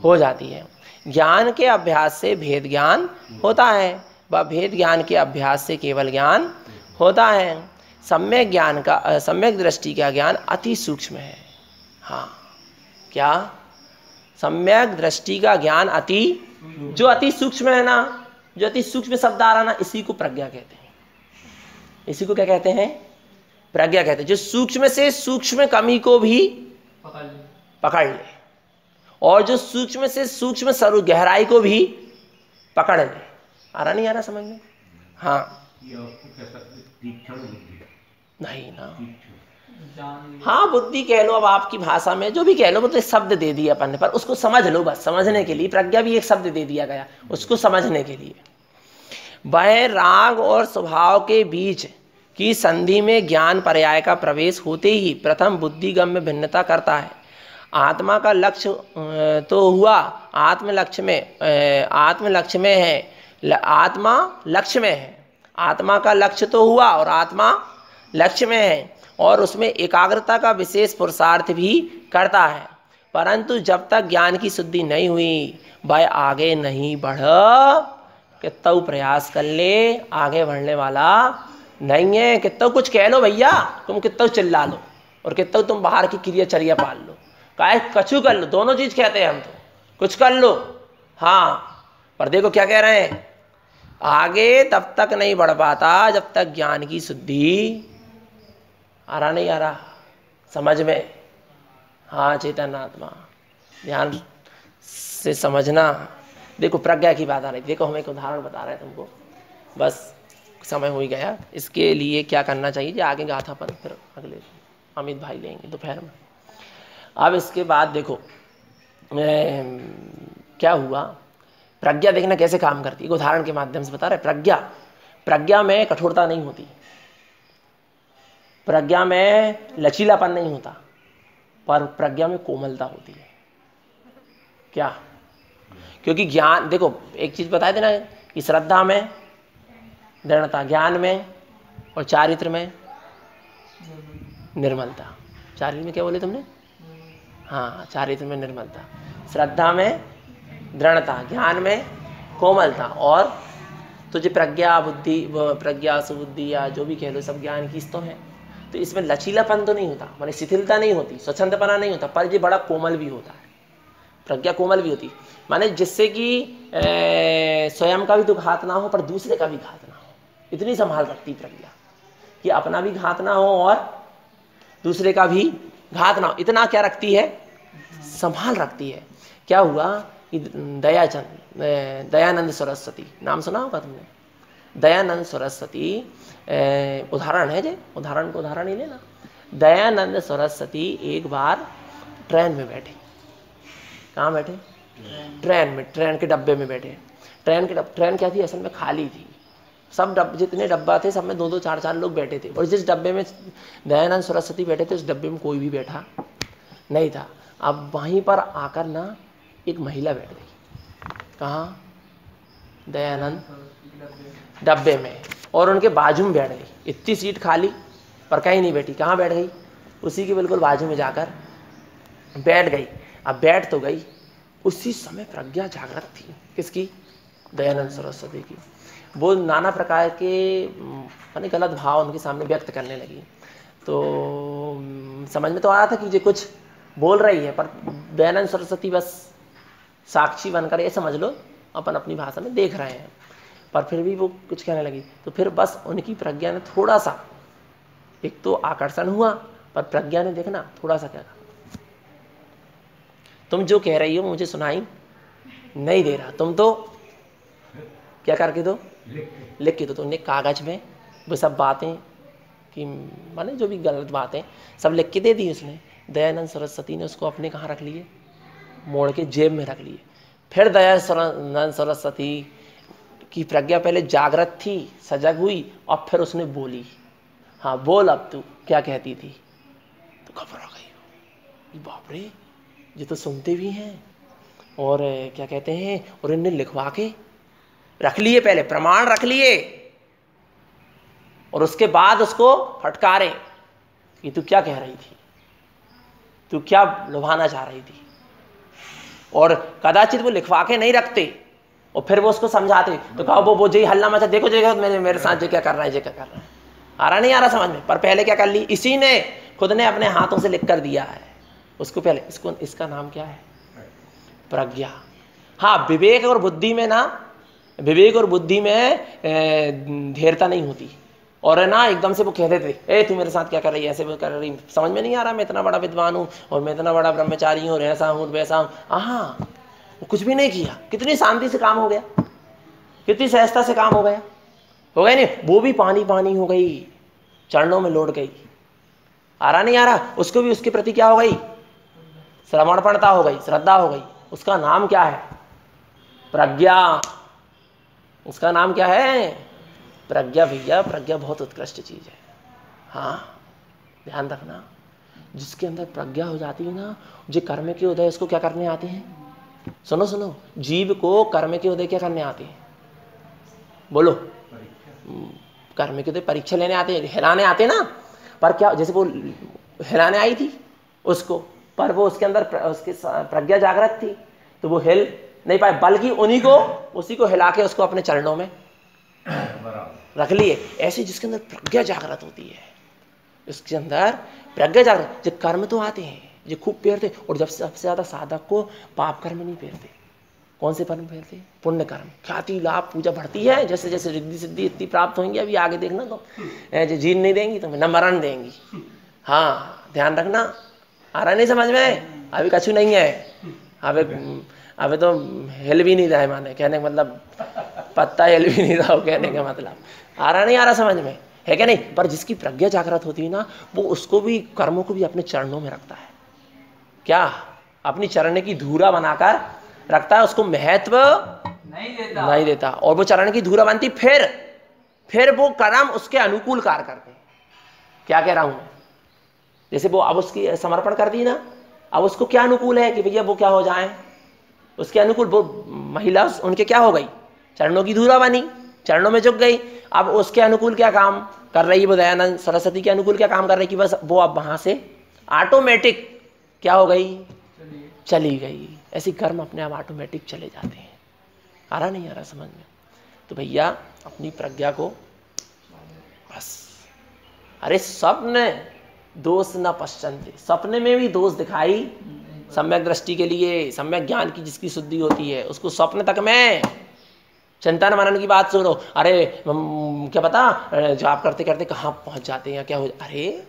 हो जाती है। ज्ञान के अभ्यास से भेद ज्ञान होता है, वह भेद ज्ञान के अभ्यास से केवल ज्ञान होता है। सम्यक दृष्टि का ज्ञान अति सूक्ष्म है। हाँ, क्या? सम्यक दृष्टि का ज्ञान जो अति सूक्ष्म है ना, जो अति सूक्ष्म शब्द आ रहा ना, इसी को प्रज्ञा कहते हैं। इसी को क्या कहते हैं? प्रज्ञा कहते हैं। जो सूक्ष्म से सूक्ष्म कमी को भी पकड़ ले और जो सूक्ष्म से सूक्ष्म स्वरूप गहराई को भी पकड़ ले। आ रहा नहीं आ रहा समझ में? हाँ, नहीं ना, हाँ, बुद्धि कह लो, अब आपकी भाषा में जो भी कह लो, मतलब शब्द दे दिया अपन ने, पर उसको समझ लो बस, समझने के लिए। प्रज्ञा भी एक शब्द दे दिया गया उसको समझने के लिए। वह राग और स्वभाव के बीच की संधि में ज्ञान पर्याय का प्रवेश होते ही प्रथम बुद्धिगम्य भिन्नता करता है। आत्मा का लक्ष्य तो हुआ, आत्मा लक्ष्य में है, आत्मा का लक्ष्य तो हुआ और आत्मा लक्ष्य में है, और उसमें एकाग्रता का विशेष पुरुषार्थ भी करता है। परंतु जब तक ज्ञान की शुद्धि नहीं हुई, वह आगे नहीं बढ़, कितना प्रयास कर ले, आगे बढ़ने वाला नहीं है। कितना कुछ कह लो भैया, तुम कितना चिल्ला लो और कितना तुम बाहर की क्रियाचर्या पाल लो, काहे कछु कर लो, दोनों चीज कहते हैं हम, तो कुछ कर लो। हाँ, पर देखो क्या कह रहे हैं, आगे तब तक नहीं बढ़ पाता जब तक ज्ञान की शुद्धि। आ रहा नहीं आ रहा समझ में? हाँ चेतन आत्मा, ध्यान से समझना। देखो प्रज्ञा की बात आ रही, देखो हम एक उदाहरण बता रहे हैं तुमको, बस समय हो ही गया। इसके लिए क्या करना चाहिए, जो आगे गाथा पर फिर अगले अमित भाई लेंगे दोपहर में। अब इसके बाद देखो क्या हुआ, प्रज्ञा देखना कैसे काम करती है, उदाहरण के माध्यम से बता रहे। प्रज्ञा में कठोरता नहीं होती, प्रज्ञा में लचीलापन नहीं होता, पर प्रज्ञा में कोमलता होती है। क्या? क्योंकि ज्ञान, देखो एक चीज बताए थे ना कि श्रद्धा में दृढ़ता, ज्ञान में और चारित्र में निर्मलता। चारित्र में क्या बोले तुमने? हाँ, चारित्र में निर्मलता, श्रद्धा में दृढ़ता, ज्ञान में कोमलता, और तुझे प्रज्ञा बुद्धि, प्रज्ञा सुबुद्धि या जो भी कह लो, सब ज्ञान की तो है। तो इसमें लचीलापन तो नहीं होता, माने शिथिलता नहीं होती, स्वच्छंदपना नहीं होता, पर ये बड़ा कोमल भी होता है। प्रज्ञा कोमल भी होती, माने जिससे कि स्वयं का भी तो घात ना हो, पर दूसरे का भी घात ना हो, इतनी संभाल रखती प्रज्ञा कि अपना भी घात ना हो और दूसरे का भी घात ना हो, इतना क्या रखती है, संभाल रखती है। क्या हुआ कि दयानंद सरस्वती, नाम सुना होगा तुमने, दयानंद सरस्वती उदाहरण है, जे उदाहरण को उदाहरण ही लेना। दयानंद सरस्वती एक बार ट्रेन में बैठे। कहाँ बैठे? ट्रेन में, ट्रेन के डब्बे में बैठे। ट्रेन क्या थी, असल में खाली थी, सब जितने डब्बा थे सब में 2-2 4-4 लोग बैठे थे, और जिस डब्बे में दयानंद सरस्वती बैठे थे उस डब्बे में कोई भी बैठा नहीं था। अब वहीं पर आकर ना एक महिला बैठ गई। कहाँ? दयानंद डब्बे में, और उनके बाजू में बैठ गई। इतनी सीट खाली पर कहीं नहीं बैठी, कहाँ बैठ गई? उसी के बिल्कुल बाजू में जाकर बैठ गई। अब बैठ तो गई, उसी समय प्रज्ञा जागृत थी। किसकी? दयानंद सरस्वती की। वो नाना प्रकार के माने गलत भाव उनके सामने व्यक्त करने लगी। तो समझ में तो आया था कि ये कुछ बोल रही है, पर दयानंद सरस्वती बस साक्षी बनकर, ये समझ लो अपन अपनी भाषा में देख रहे हैं, पर फिर भी वो कुछ कहने लगी। तो फिर बस उनकी प्रज्ञा ने थोड़ा सा, एक तो आकर्षण हुआ, पर प्रज्ञा ने देखना थोड़ा सा क्या कहा, तुम जो कह रही हो मुझे सुनाई नहीं दे रहा, तुम तो क्या करके दो, लिख के दो। तो उन्हें कागज में वो सब बातें कि माने जो भी गलत बातें सब लिख के दे दी उसने। दयानंद सरस्वती ने उसको अपने कहाँ रख लिए, मोड़ के जेब में रख लिए। फिर दयानंद सरस्वती की प्रज्ञा पहले जागृत थी, सजग हुई, और फिर उसने बोली, हाँ बोल अब तू क्या कहती थी। तो घबरा गई, बाप रे ये तो सुनते भी हैं, और क्या कहते हैं, और इन्हें लिखवा के रख लिए, पहले प्रमाण रख लिए, और उसके बाद उसको फटकारे कि तू क्या कह रही थी, तू क्या लुभाना चाह रही थी। और कदाचित वो लिखवा के नहीं रखते और फिर वो उसको समझाते, तो कहा वो जी हल्ला मचा, देखो देखो मेरे साथ ये क्या कर रहा है, ये क्या कर रहा है, आ रहा नहीं आ रहा समझ में। पर पहले क्या कर ली, इसी ने खुद ने अपने हाथों से लिख कर दिया है उसको पहले। इसका नाम क्या है, प्रज्ञा। हाँ, विवेक और बुद्धि में ना, विवेक और बुद्धि में धीरता नहीं होती, और है ना एकदम से वो कह देते, ए तू मेरे साथ क्या कर रही है, ऐसे वो कर रही, समझ में नहीं आ रहा, मैं इतना बड़ा विद्वान हूँ और मैं इतना बड़ा ब्रह्मचारी हूँ और ऐसा हूँ वैसा हूँ। हाँ, कुछ भी नहीं किया, कितनी शांति से काम हो गया, कितनी सहजता से काम हो गया, हो गया नहीं। वो भी पानी पानी हो गई, चरणों में लौट गई, आ रहा नहीं आ रहा, उसको भी उसके प्रति क्या हो गई, समर्पणता हो गई, श्रद्धा हो गई। उसका नाम क्या है, प्रज्ञा। उसका नाम क्या है, प्रज्ञा। भैया प्रज्ञा बहुत उत्कृष्ट चीज है। हाँ, ध्यान रखना, जिसके अंदर प्रज्ञा हो जाती है ना, जो कर्म के उदय उसको क्या करने आते हैं, सुनो सुनो, जीव को कर्म के उदय क्या करने आते हैं, बोलो, कर्म के उदय परीक्षा लेने आते हैं, हिलाने आते हैं ना। पर क्या, जैसे वो हिलाने आई थी उसको, पर वो उसके अंदर उसकी प्रज्ञा जागृत थी, तो वो हिल नहीं पाए, बल्कि उन्हीं को, उसी को हिला के उसको अपने चरणों में रख लिए। ऐसे जिसके अंदर प्रज्ञा जागृत होती है, उसके अंदर प्रज्ञा जागृत, जो कर्म तो आते हैं, जो खूब पेरते, और जब सबसे ज्यादा साधक को पाप कर्म नहीं पेरते, कौन से कर्म पेरते, पुण्य कर्म। ख्याति लाभ पूजा बढ़ती है, जैसे जैसे रिद्धि सिद्धि इतनी प्राप्त होंगी, अभी आगे देखना, तो जो जीन नहीं देंगी तुम्हें, न मरण देंगी। हाँ, ध्यान रखना, आ रहा नहीं समझ में? अभी कछु नहीं है, अभी तो हिल भी नहीं रहा है, माने कहने का मतलब पत्ता हिल भी नहीं रहा हो, कहने का मतलब आ रहा नहीं, आ रहा समझ में है क्या नहीं? पर जिसकी प्रज्ञा जागृत होती है ना, वो उसको भी, कर्मों को भी अपने चरणों में रखता है। क्या? अपनी चरण की धूरा बनाकर रखता है, उसको महत्व नहीं देता। और वो चरण की धूरा बनती, फिर वो कर्म उसके अनुकूल कार्य करते हैं। क्या कह रहा हूं मैं? जैसे वो अब उसकी समर्पण कर दी ना, अब उसको क्या अनुकूल है कि भैया वो क्या हो जाए, उसके अनुकूल वो महिला उनके क्या हो गई, चरणों की धूरा बनी, चरणों में झुक गई। अब उसके अनुकूल क्या काम कर रही है वो, दयानंद सरस्वती के अनुकूल क्या काम कर रही है कि बस वो अब वहां से ऑटोमेटिक क्या हो गई, चली गई। ऐसे कर्म अपने आप ऑटोमेटिक चले जाते हैं। आ रहा नहीं आ रहा समझ में? तो भैया अपनी प्रज्ञा को बस, अरे स्वप्न दोष न पश्चन्ते, सपने में भी दोष दिखाई सम्यक दृष्टि के लिए, सम्यक ज्ञान की जिसकी शुद्धि होती है, उसको स्वप्न तक में चिंतन मनन की बात सुनो। अरे क्या पता जाप करते करते कहाँ पहुंच जाते हैं, क्या हो, अरे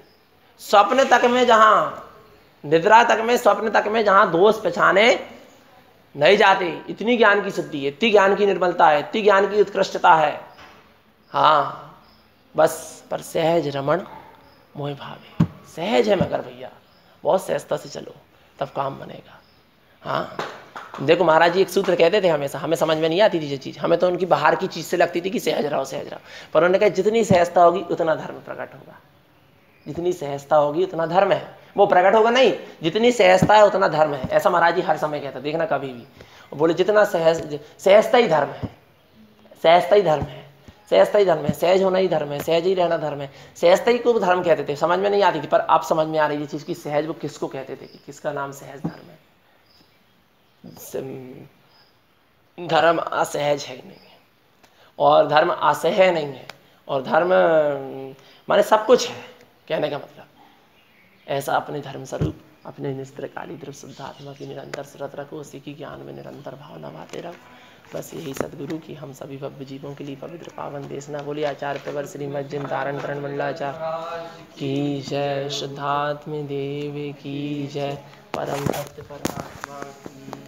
स्वप्न तक में, जहां निद्रा तक में, स्वप्न तक में जहां दोष पहचाने नहीं जाते, इतनी ज्ञान की शुद्धि है, इतनी ज्ञान की निर्मलता है, इतनी ज्ञान की उत्कृष्टता है। हाँ बस, पर सहज रमण मोह भावे, सहज है मगर भैया बहुत सहजता से चलो, तब काम बनेगा। हाँ देखो महाराज जी एक सूत्र कहते थे हमेशा, हमें समझ में नहीं आती थी ये चीज़, हमें तो उनकी बाहर की चीज़ से लगती थी कि सहज रहो सहज रहो, पर उन्होंने कहा जितनी सहजता होगी उतना धर्म प्रकट होगा, जितनी सहजता होगी उतना धर्म है, वो प्रकट होगा नहीं, जितनी सहजता है उतना धर्म है। ऐसा महाराज जी हर समय कहता, देखना कभी भी बोले जितना सहजता ही धर्म है, सहजता ही धर्म है, सहजता ही धर्म है, सहज होना ही धर्म है, सहज ही रहना धर्म है। सहजता ही को धर्म कहते थे, समझ में नहीं आती थी, पर अब समझ में आ रही है चीज़ की सहज वो किसको कहते थे, कि किसका नाम सहज धर्म है। धर्म असहज है नहीं है, और धर्म असह्य नहीं है, और धर्म माने सब कुछ है, कहने का मतलब ऐसा अपने धर्म स्वरूप, अपने निस्त्रकाली द्रव्य शुद्धात्मा की निरंतर सुरत रखो, उसी की ज्ञान में निरंतर भावना बाते रखो। बस यही सदगुरु की हम सभी भव्य जीवों के लिए पवित्र पावन देशना बोली। आचार्य प्रवर श्रीमद जिन तारण करण मंडलाचार्य की जय, शुद्धात्म देव की जय, परम भक्त परमात्मा की